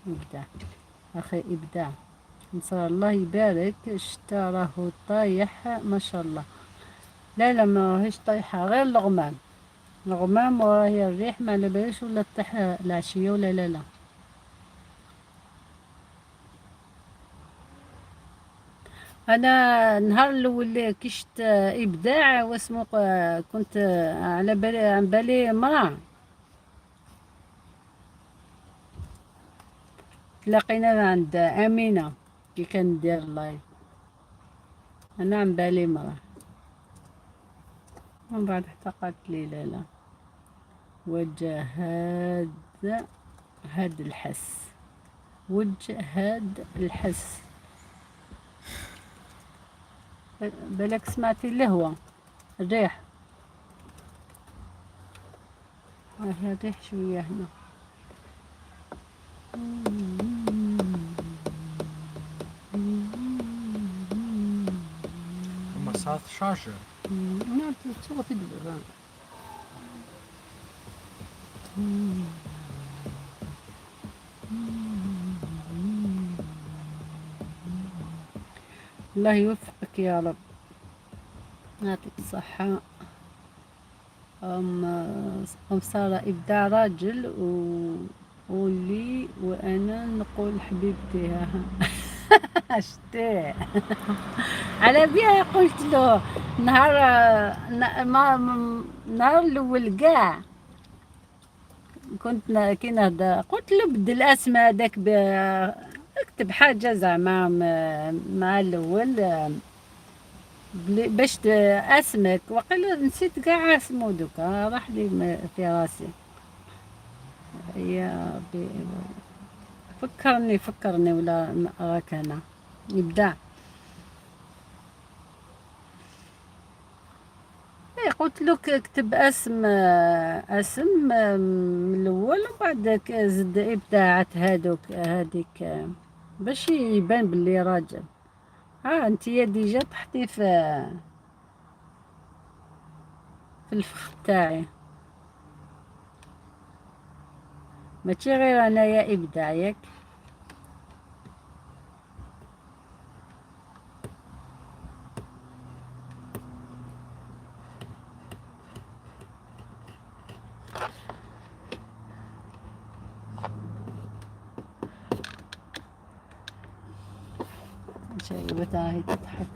Speaker 1: إبداع. أخي إبداع. نصر الله يبارك. شتا راهو طايح ما شاء الله. لا لا ماهيش طايحة، غير الغمام. الغمام وراهي الريح ما على باليش ولا تطيح العشية ولا لا لا. انا النهار الاول كي شفت ابداع واسمو كنت على بالي عن بالي مرا تلاقينا عند امينه كي كندير اللايف. انا عن بالي مرا ومن بعد حتى قالت لي لا لا وجه هاد الحس. وجه هاد الحس. بالك سمعتي اللهوة الريح. هاي الريح شوية هنا.
Speaker 2: Uma saat charger.
Speaker 1: ما تصور في الدبان. الله يوفقك يا رب. يعطيك الصحة. أم سارة إبداع راجل وأنا نقول حبيبتي ها. شتي على بيها قلت له نهار نهار الأول كاع كنت كي نهضر قلت له بدل الاسم هذاك اكتب حاجة زعما مع الأول باش اسمك وقيلا نسيت كاع اسمو دوكا راح لي في راسي. يا فكرني ولا راك انا ابداع. اي قلت له اكتب اسم من الاول وبعد زد ابداعات هذيك باش يبان باللي راجل. ها انت يا ديجا طحتي في الفخ تاعي. ماشي غير انايا ابداع ياك. شايبتها هي تضحك.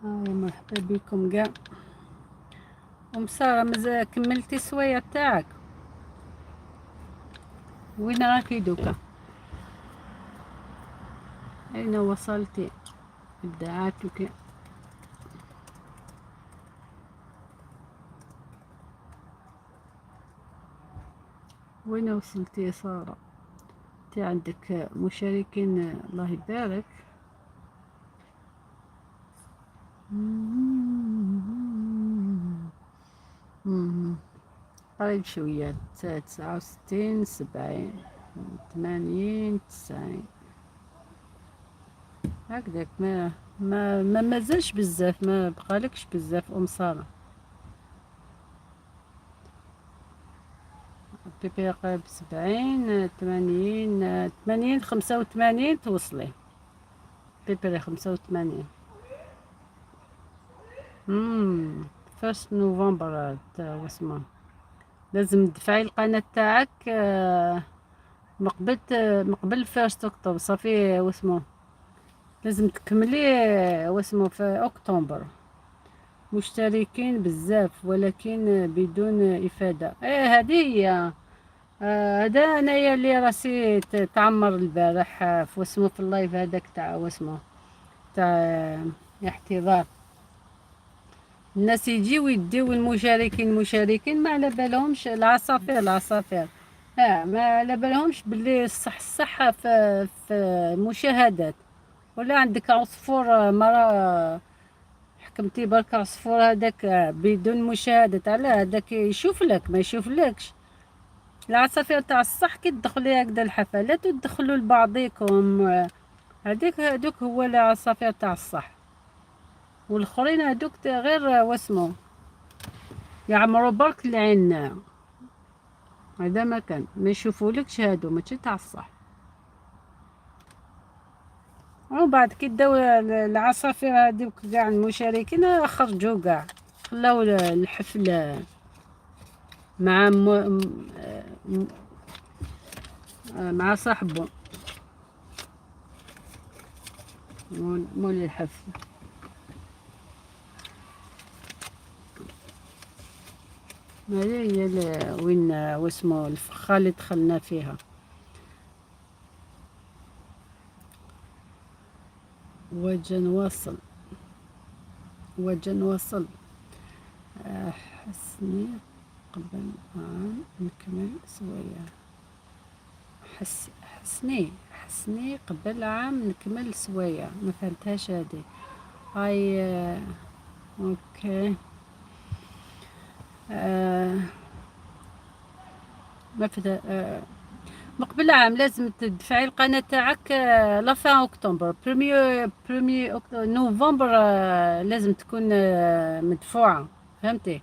Speaker 1: يا مرحبا بكم كاع. ام ساره مازال كملتي السوايع تاعك؟ وين راكي دوكا؟ اين وصلتي؟ ابداعاتك. وين وصلتي يا ساره؟ انت عندك مشاركين الله يبارك. قريب شوية 69 70 80 90 هكذاك. ما مازالش بزاف ما بقالكش بزاف ام ساره. بيبي قريب 70 80 85 توصلي. بيبي 85. فاش نوفمبر واسمه لازم تدفعي القناة تاعك مقبل فاش اكتوبر صافي واسمه لازم تكملي واسمه في اكتوبر. مشتركين بزاف ولكن بدون افادة. ايه هذه هي. هذا انايا اللي راسي تعمر البارح في واسمه في اللايف هذاك تاع واسمه تاع احتضار. الناس يجيو يديو المشاركين ما على بالهمش العصافير. ما على بالهمش باللي الصحة في المشاهدات. ولا عندك عصفور مرة حكمتي برك عصفور هذاك بدون مشاهدة، على هذاك يشوف لك ما يشوفلكش. العصافير تاع الصح كي تدخلي هكذا الحفلات وتدخلوا لبعضيكم، هذوك هو العصافير تاع الصح. والاخرين هذوك غير واسمو يعمروا برك العين. هذا ما كان ما يشوفولكش، هادو ماشي تاع الصح. ومن بعد كي داو العصافير هذوك كاع المشاركين خرجوا كاع، خلاو الحفل مع م... مع صاحبه مول الحفل. هذه هي وين واسمو الفخة اللي دخلنا فيها. وجا نواصل حسني قبل نكمل سوية. حسني قبل عام نكمل سوية، ما فهمتهاش هذه. هاي اوكي. ما فهمت. مقبل عام لازم تدفعي القناة تاعك لافان اكتوبر، برومي نوفمبر لازم تكون مدفوعة، فهمتي؟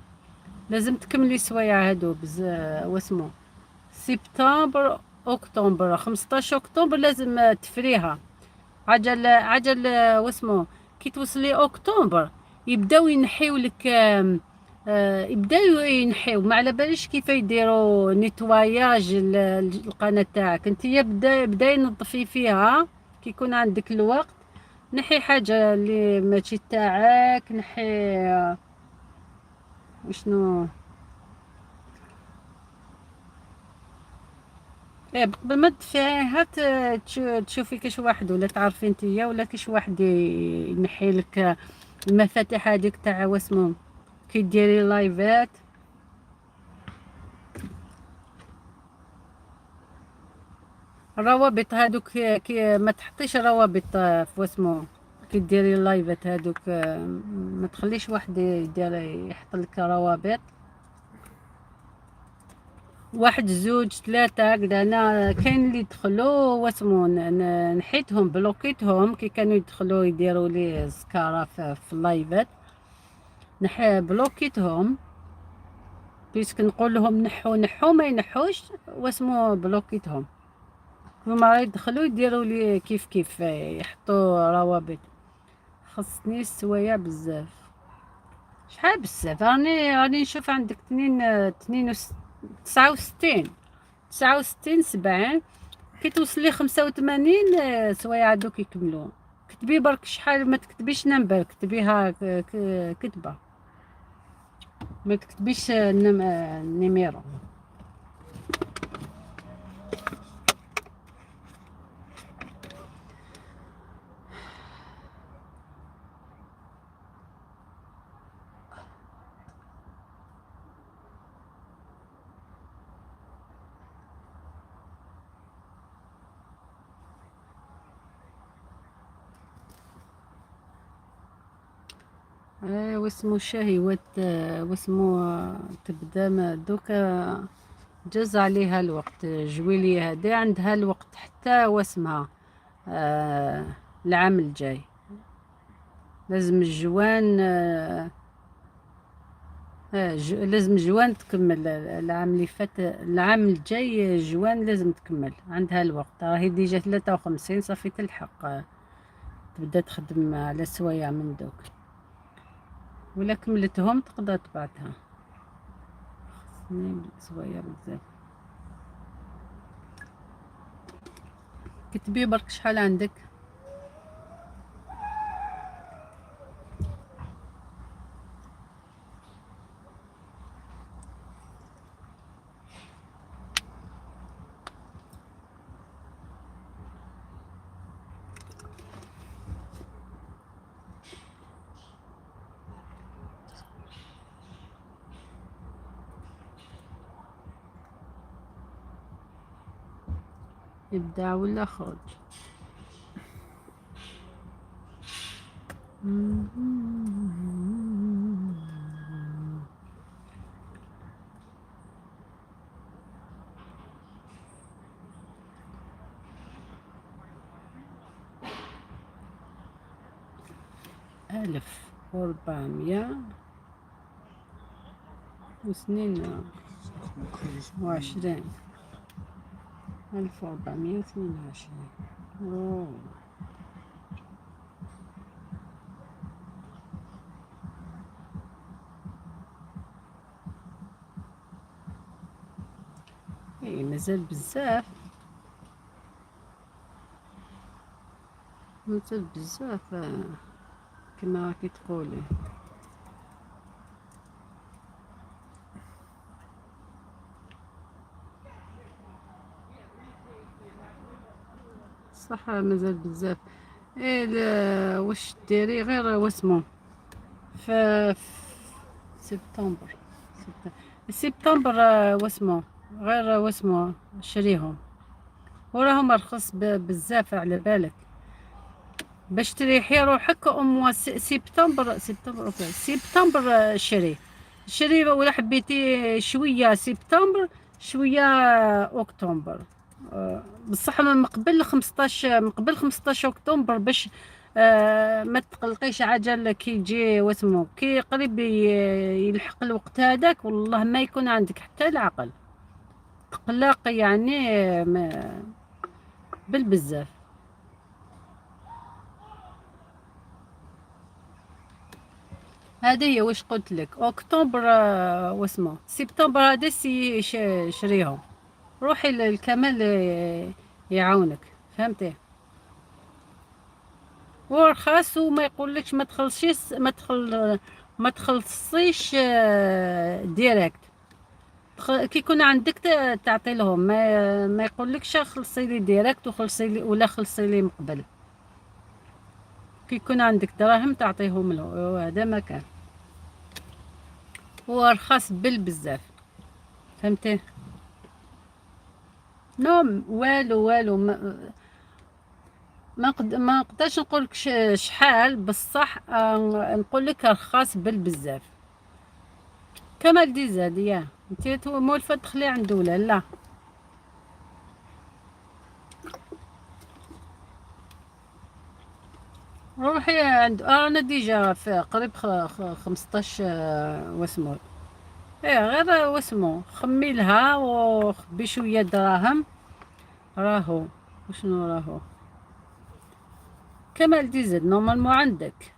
Speaker 1: لازم تكملي سوايع هادو واسمو سبتمبر اكتوبر 15 اكتوبر لازم تفريها. عجل واسمو كي توصلي اكتوبر يبداو ينحيو لك، يبداو ينحيو، ما على باليش كيف يديروا نيتواياج القناه تاعك انت. بدا ينظفي فيها كي يكون عندك الوقت. نحي حاجه اللي ماشي تاعك، نحي وشنو. ايه قبل ما تدفعيها تشوفي كاش واحد، ولا تعرفي انتيا، ولا كاش واحد ينحي لك المفاتيح هذيك تاع واسمو كي ديري لايفات. الروابط هذوك كي ما تحطيش روابط في واسمو كي ديري اللايفات هذوك، ما تخليش واحد يدير يحط لك روابط. واحد زوج ثلاثة هكذا. أنا كاين اللي يدخلوا واسمو نحيتهم بلوكيتهم كي كانوا يدخلوا يديروا لي زكارة في اللايفات. بلوكيتهم بيسك نقول لهم نحو ما ينحوش، واسمو بلوكيتهم. هما يدخلوا يديروا لي كيف يحطوا روابط. خصني السوايع بزاف. شحال بزاف؟ راني نشوف عندك تنين 69 70. كي توصلي 85 سوايع هادوك يكملوا. كتبي برك شحال، ما تكتبيش نمبر، كتبيها كتبه، ما تكتبيش نيميرو. واسمو شاهي واسمو تبدا دوكا جاز عليها الوقت. جويلية هادي عندها الوقت حتى واسمها العام الجاي. لازم الجوان لازم جوان تكمل العام اللي فات. العام الجاي جوان لازم تكمل، عندها الوقت. راهي ديجا 53 صافي تلحق تبدا تخدم على سوايع من دوك، ولا كملتهم تقدر تبعتها. خصني سوايع بزاف. كتبي برك شحال عندك. إبداع ولا خروج. ألف وأربعمية وسنين وعشرين. 1422. أوه. إيه مازال بزاف، مازال بزاف كما راكي تقولي. صح مازال بزاف. إيه واش ديري غير واسمو في سبتمبر. سبتمبر واسمو غير واسمو شريهم وراهم رخص بزاف على بالك باش تريحي روحك. سبتمبر أوكي. سبتمبر شري ولا حبيتي شويه سبتمبر شويه اكتوبر. بصح من قبل 15 اكتوبر باش ما تقلقيش عجل كي يجي واسمو كي قريب يلحق الوقت هذاك والله ما يكون عندك حتى العقل تقلق يعني بالبزاف. هذه هي واش قلت لك اكتوبر واسمو سبتمبر هذا شريهم روحي للكمال يعاونك فهمتي. ورخاص وما يقولكش ما تخلصيش ديريكت. كي يكون عندك تعطي لهم ما يقولكش خلصي لي ديريكت وخلصي لي ولا خلصي لي مقبل. كي يكون عندك دراهم تعطيهم له هذا ما كان. هو رخاص بزاف فهمتي. نو والو ما نقدرش نقولك شحال بصح نقولك رخاص بزاف. كمال دي زاد ياه انت مولفه تدخلي عند ولا لا. روحي عند انا ديجا في قريب 15 واسمو. ايه غير واسمو خمي لها وخبي شويه دراهم راهو وشنو راهو. كمال دي زاد نورمالمون عندك.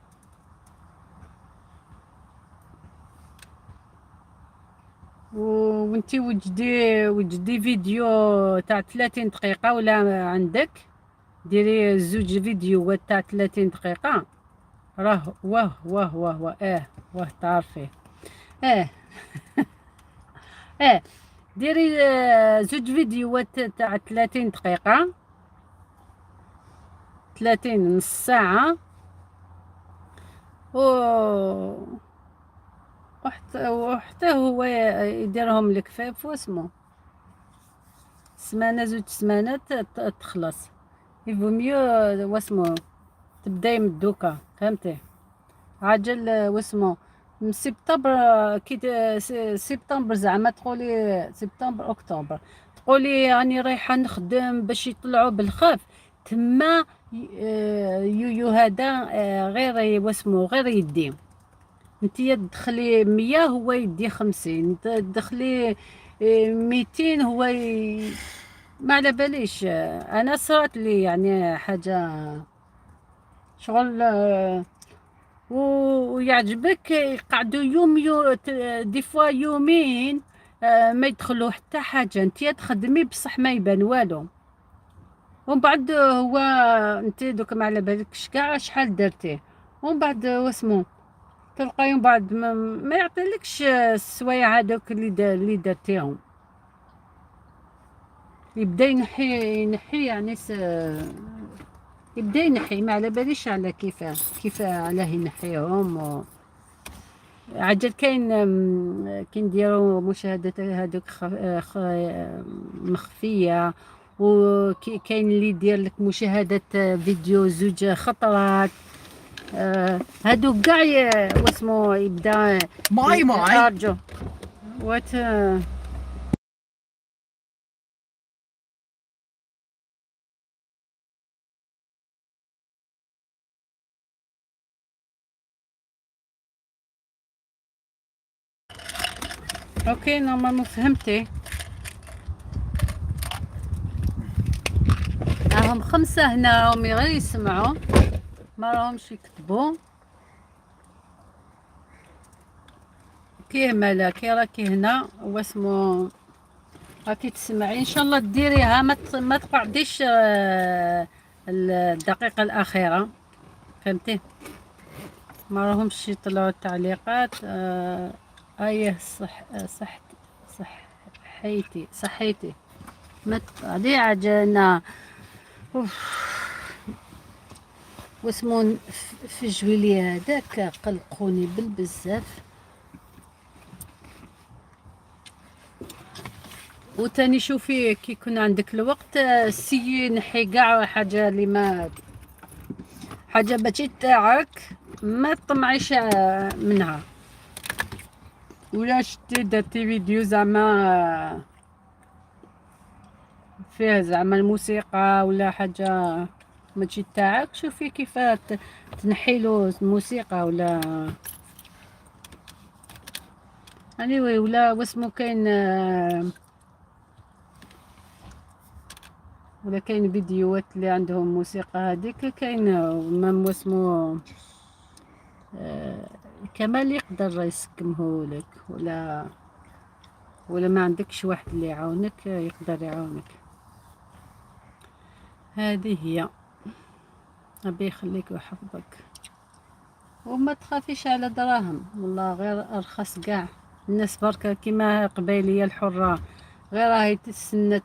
Speaker 1: وانتي وجدي فيديو تاع 30 دقيقة ولا عندك ديري زوج فيديوهات تاع 30 دقيقة راه واه واه تعرفيه. اه اه ديري زوج فيديوهات تاع 30 دقيقة 30 نص ساعة و وحتى هو يديرهم لك في واسمو سمانة زوج سمانات تخلص. يفو ميو واسمو تبداي من دوكا فهمتي. عجل واسمو من سبتمبر كي سبتمبر زعما تقولي سبتمبر اكتوبر تقولي راني رايحه نخدم باش يطلعوا بالخف تما يو هذا غير واسمو غير يدي انتي تدخلي 100 هو يدي 50 تدخلي 200 هو ما على باليش. انا صارت لي يعني حاجه شغل ويعجبك يقعدوا دي فوا يومين ما يدخلوا حتى حاجه انتي تخدمي بصح ما يبان والو. ومن بعد هو انتي دوك ما على بالكش كاع شحال درتي ومن بعد واسمو تلقاي من بعد ما يعطيلكش السوايع هذوك اللي درتيهم. يبدا ينحي يعني يبدا ينحي ما على باليش على كيف علاه ينحيهم عجل كاين كي نديرو مشاهدات هذوك مخفيه وكاين اللي يدير لك مشاهدة فيديو زوج خطرات. هادو كاع واسمو يبدا
Speaker 2: ماي
Speaker 1: ارجو وات. اوكي نورمالمون فهمتي. راهم 5 هنا راهم غير يسمعوا، ما راهمش يكتبوا. كيه مالا كي راكي هنا واسمو راكي تسمعي ان شاء الله ديريها، ما تقعديش الدقيقة الأخيرة، فهمتي؟ ما راهمش يطلعوا التعليقات. ايه صحيتي ما تقعدي عجلنا. واسمو في جويلية هذاك قلقوني بالبزاف. وتاني شوفي كي يكون عندك الوقت سي نحي كاع حاجة اللي ما حاجة ماشي تاعك ما تطمعيش منها، ولا شتي درتي فيديو زعما فيه زعما الموسيقى ولا حاجة ماشي تاعك، شوفي كيف تنحيلو الموسيقى ولا anyway. ولا واسمو كاين ولا كاين فيديوهات اللي عندهم موسيقى هذيك، كاين مام واسمو كمال يقدر يسكمهولك، ولا ما عندكش واحد اللي يعاونك يقدر يعاونك. هذه هي، ربي يخليك ويحفظك. وما تخافيش على دراهم، والله غير ارخص كاع. الناس بركه كيما قبيليه الحره غير راهي تسنى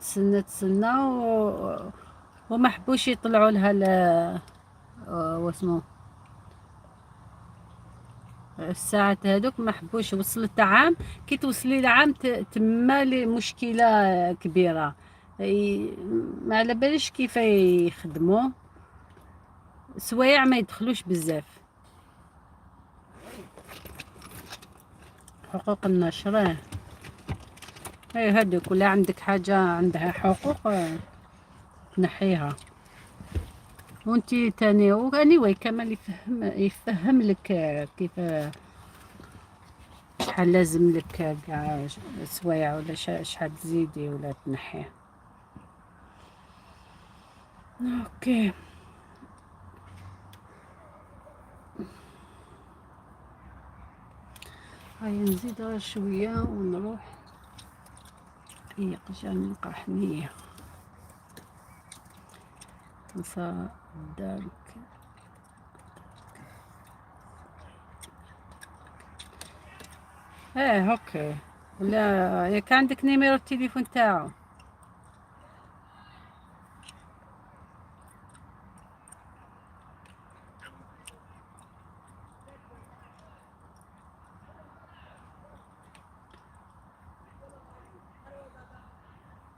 Speaker 1: وما حبوش يطلعوا لها واسمو الساعات هذوك، ما حبوش. وصلت عام، كي توصلي لعام تما لي مشكله كبيره. ما على باليش كيف يخدموا، سوايع ما يدخلوش بزاف. حقوق النشر اي هذوك، ولا عندك حاجه عندها حقوق تنحيها. وانتي تاني anyway كمال يفهم لك كيف شحال لازم لك كاع سوايع، ولا شحال تزيدي ولا تنحيه. اوكي هاي نزيد غير شويه ونروح. هي جاني القرحمية نصدق. ايه اوكي. ولا ياك عندك نيميرو التليفون تاعو؟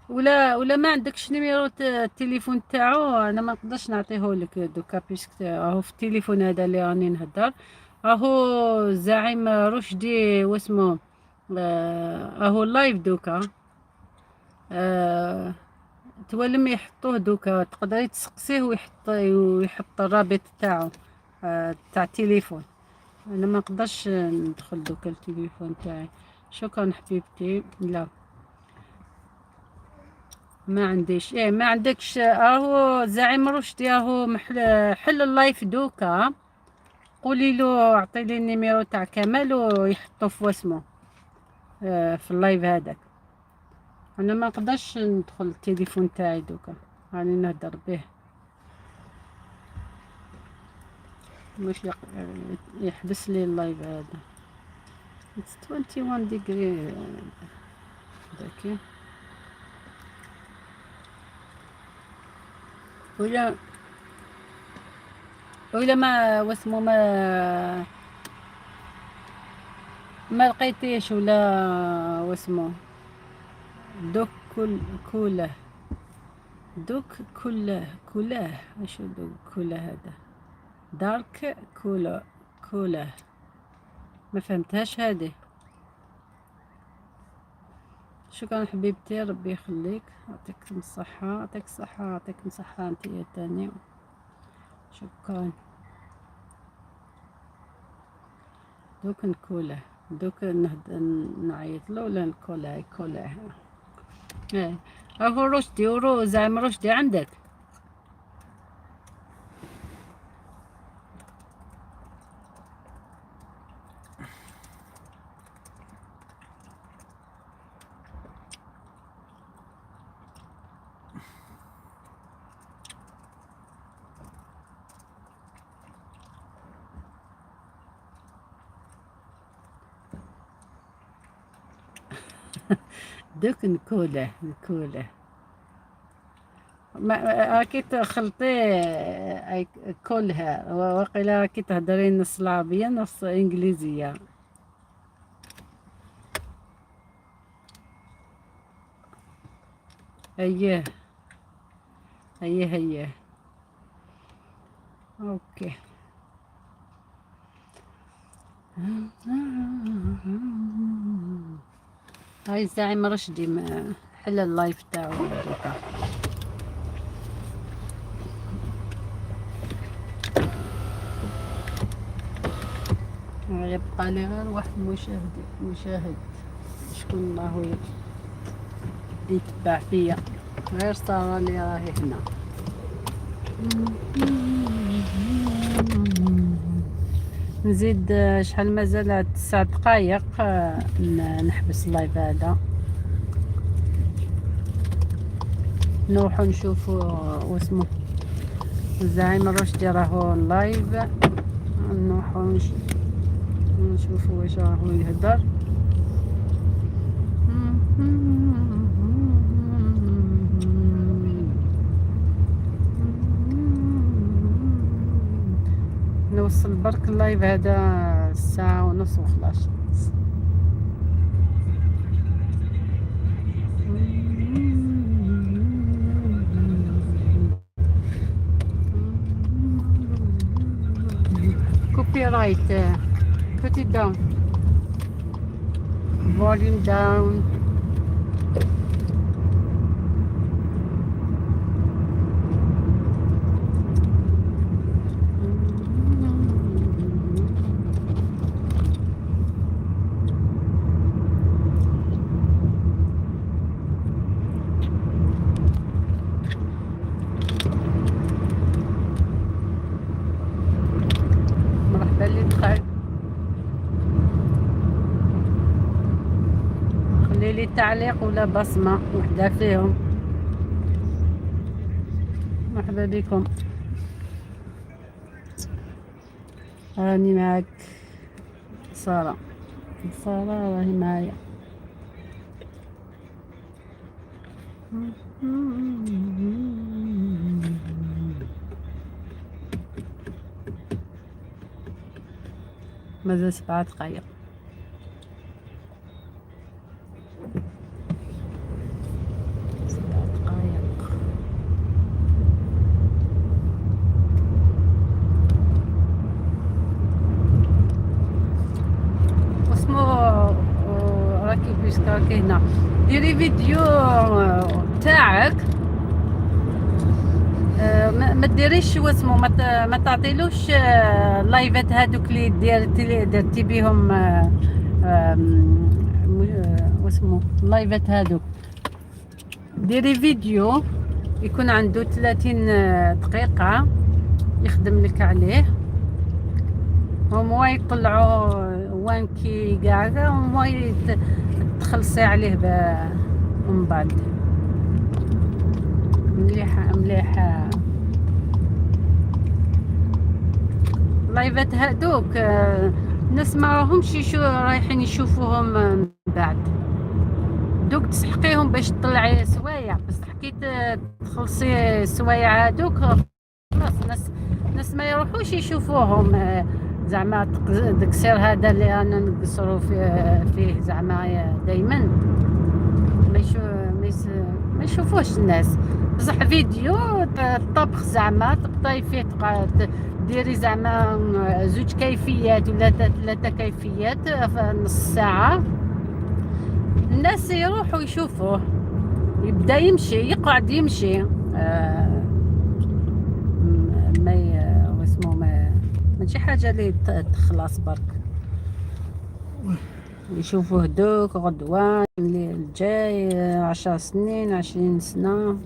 Speaker 1: ولا ما عندكش نيميرو التليفون تاعو؟ انا ما نقدرش نعطيهولك دوكا، بيسك راهو في التليفون هذا اللي راني نهضر. راهو زعيم رشدي واسمو راهو لايف دوكا. تولم يحطوه دوكا، تقدري تسقسيه ويحط الرابط تاعو تاع التليفون. انا ما نقدرش ندخل دوكا التليفون تاعي. شكرا حبيبتي. لا ما عنديش. ايه ما عندكش. راهو زعيم رشدي راهو حل اللايف دوكا، قولي له اعطي لي النيميرو تاع كمال ويحطو في واسمو في اللايف هذاك. انا ما نقدرش ندخل التليفون تاعي دوكا، راني نهضر به. مش يحبس لي اللايف هذا. It's 21 degree داكي. ولا ما واسمو ما لقيتيش ولا واسمو دوك كوله. دوك كلاه اشو دوك كله هذا دارك كله ما فهمتهاش هذه. شكرا حبيبتي، ربي يخليك، يعطيك الصحة، يعطيك الصحة، يعطيك الصحة انت يا تاني. شكرا. دوك نكوله، دوك نعيط له ولا نكوله. ايه هو رشدي زعما رشدي عندك. دوك نكوله ما راكي تخلطي كلها، وقيلا راكي تهدري نص العربية نص انجليزية. ايه ايه اوكي. هاي الزعيم رشدي حل اللايف تاعو دوكا. يبقى لي غير واحد مشاهد شكون الله يتبع فيا، غير سارة اللي راهي هنا. نزيد شحال مازال 9 دقايق نحبس اللايف هذا، نروحو نشوفو واسمو الزعيم رشدي راهو لايف، نروحو نشوفو واش راهو يهدر. نوصل برك اللايف هذا ساعة ونص وخلاص. كوبي رايت، put it down, volume down. مرحبا اللي دخل، خليلي تعليق ولا بصمة وحدة فيهم. مرحبا بكم، راني معاك سارة راهي معايا. مازال 7 دقايق. راكي هنا ديري فيديو تاعك، ما ديريش واسمو ما تعطيلوش لايفات هادوك اللي درتي بيهم واسمو لايفات هادوك. ديري فيديو يكون عنده 30 دقيقة يخدم لك عليه، هما يطلعوا وانكي قاعدة وما تخلصي عليه من بعد. مليحة لايفات هادوك، الناس ما راهمش رايحين يشوفوهم من بعد، دوك تسحقيهم باش تطلعي سوايع، بس حكيت تخلصي السوايع هادوك خلاص الناس ما يروحوش يشوفوهم. زعما داكسير هذا اللي رانا نقصرو فيه زعما دايما ما يشوفوش الناس، بصح فيديو الطبخ زعما تقطعي فيه ديري زعما زوج كيفيات ولا ثلاثة كيفيات في نص ساعة، الناس يروحوا يشوفوه، يبدا يمشي يقعد يمشي. ما واسمو ماشي حاجة اللي تخلص برك، يشوفوه دوك غدوة اللي الجاي 10 سنين 20 سنة.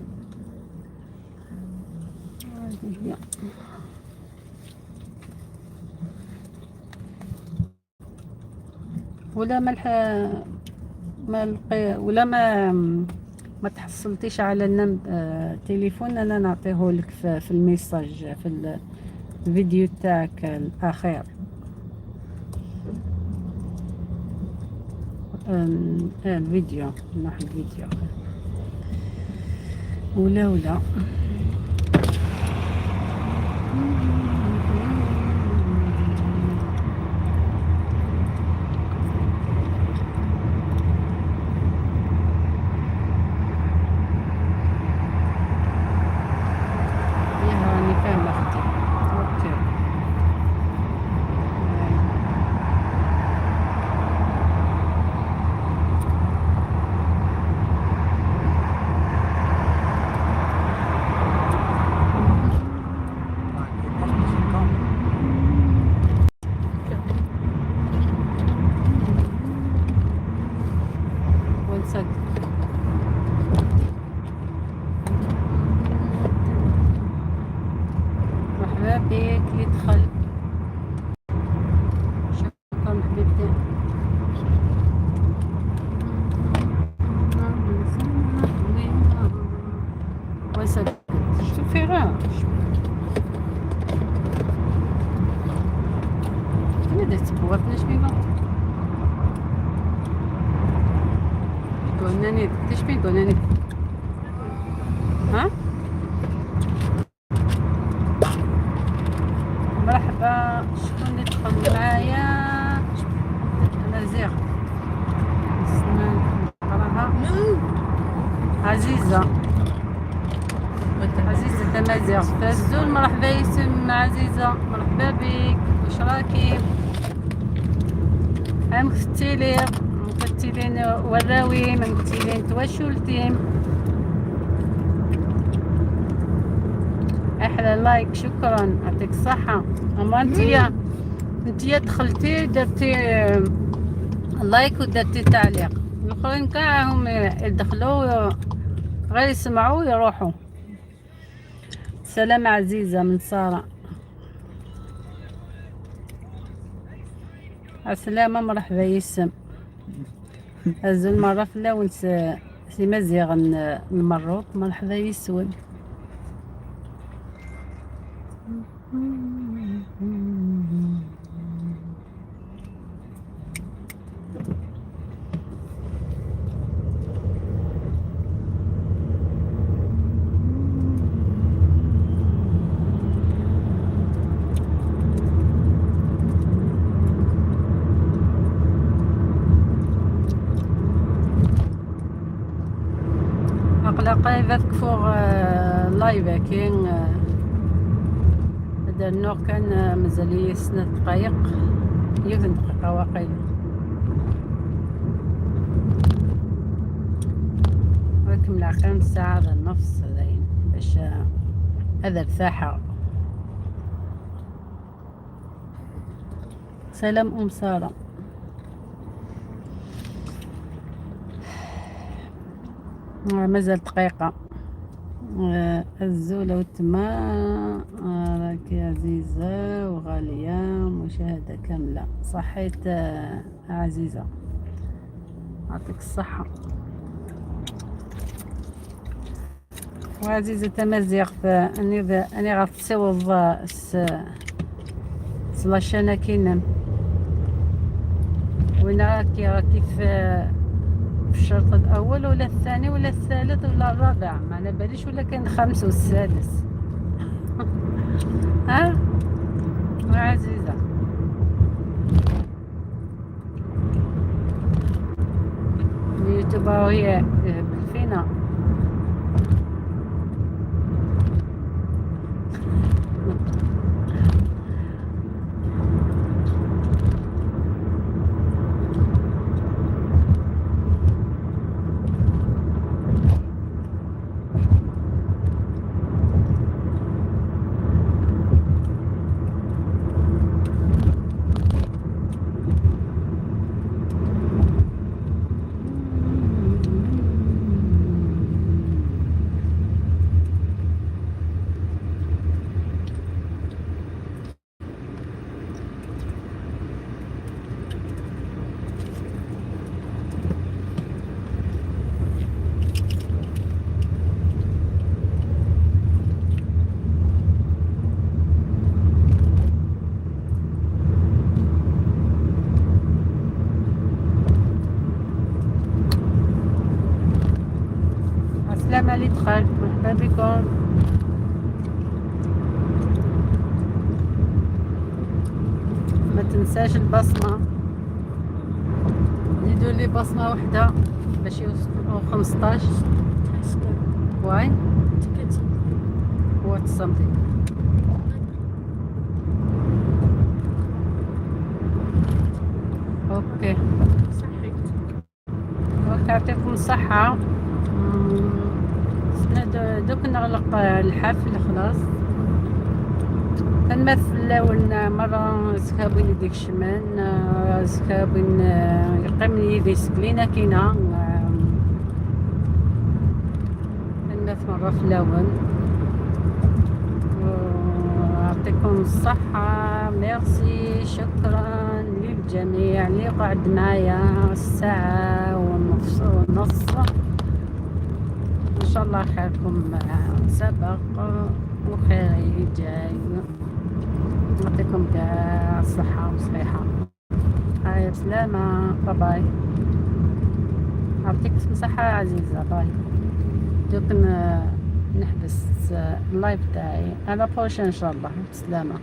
Speaker 1: ولا ما لقي ولا ما تحصلتيش على تليفون، انا نعطيهولك في الميساج في الفيديو تاعك الاخير. الفيديو نروح الفيديو ولا راني فاهمة اختي. اوكي ونسد. مرحبا بك، يدخل. شكرا حبيبتي. وسد شوفي غير ماذا تبغى شبيبة قلناني تشبي قلناني. ها مرحبا، شكون يدخل معايا؟ انا زيغ نقراها. عزيزة تمازيغ فازول. مرحبا يسم عزيزة، مرحبا بك، واش راكي؟ مكتلين وراوي، مكتلين توشلتيم. احلى لايك، شكرا يعطيك الصحة. اما انتيا دخلتي درتي لايك ودرتي تعليق، الاخرين كاعهم يدخلوا غير يسمعوا ويروحوا. سلام عزيزة من سارة. السلامة، مرحبا يسم. هز المرة في الاول سي مزيغ المروط. مرحبا يسود. قريبة كفوغ لايفا كاين هذا النوع كان مازال لي 6 دقايق، 8 دقيقة واقيلا. ولكن العقل ساعة هذا النص زين باش هذا ارتاح. سلام سارة. مازال دقيقة. الزولة والتما راكي عزيزة وغالية، مشاهدة كاملة. صحيت عزيزة، يعطيك الصحة. وعزيزة تمازيغ أني غتصوب سلاشانا كينام. وين راكي في الشرط الأول ولا الثاني ولا الثالث ولا الرابع؟ ما على باليش ولا كان الخامس والسادس. ها عزيزة، اليوتيوب هي بالفينا. السلامة اللي دخل، مرحبا بكم. ما تنساش البصمة، زيدوا لي بصمة وحدة باش يوصلوا 15. واي وات something. اوكي يعطيكم الصحة. دوك نغلق الحفل خلاص. نمثل مرة سكابين ديك الشمان سكابين يقيم يدي سكلينة كينا نمثل مرة في اللون. يعطيكم الصحة، ميرسي، شكرا للجميع اللي قعد معايا ساعة ونص. ان شاء الله خيركم سبق وخير جاي. يعطيكم كاع الصحة والصحة. هاي سلامة، باي. يعطيك الصحة عزيزة، باي. دوك نحبس اللايف تاعي على بروشين ان شاء الله. بسلامة.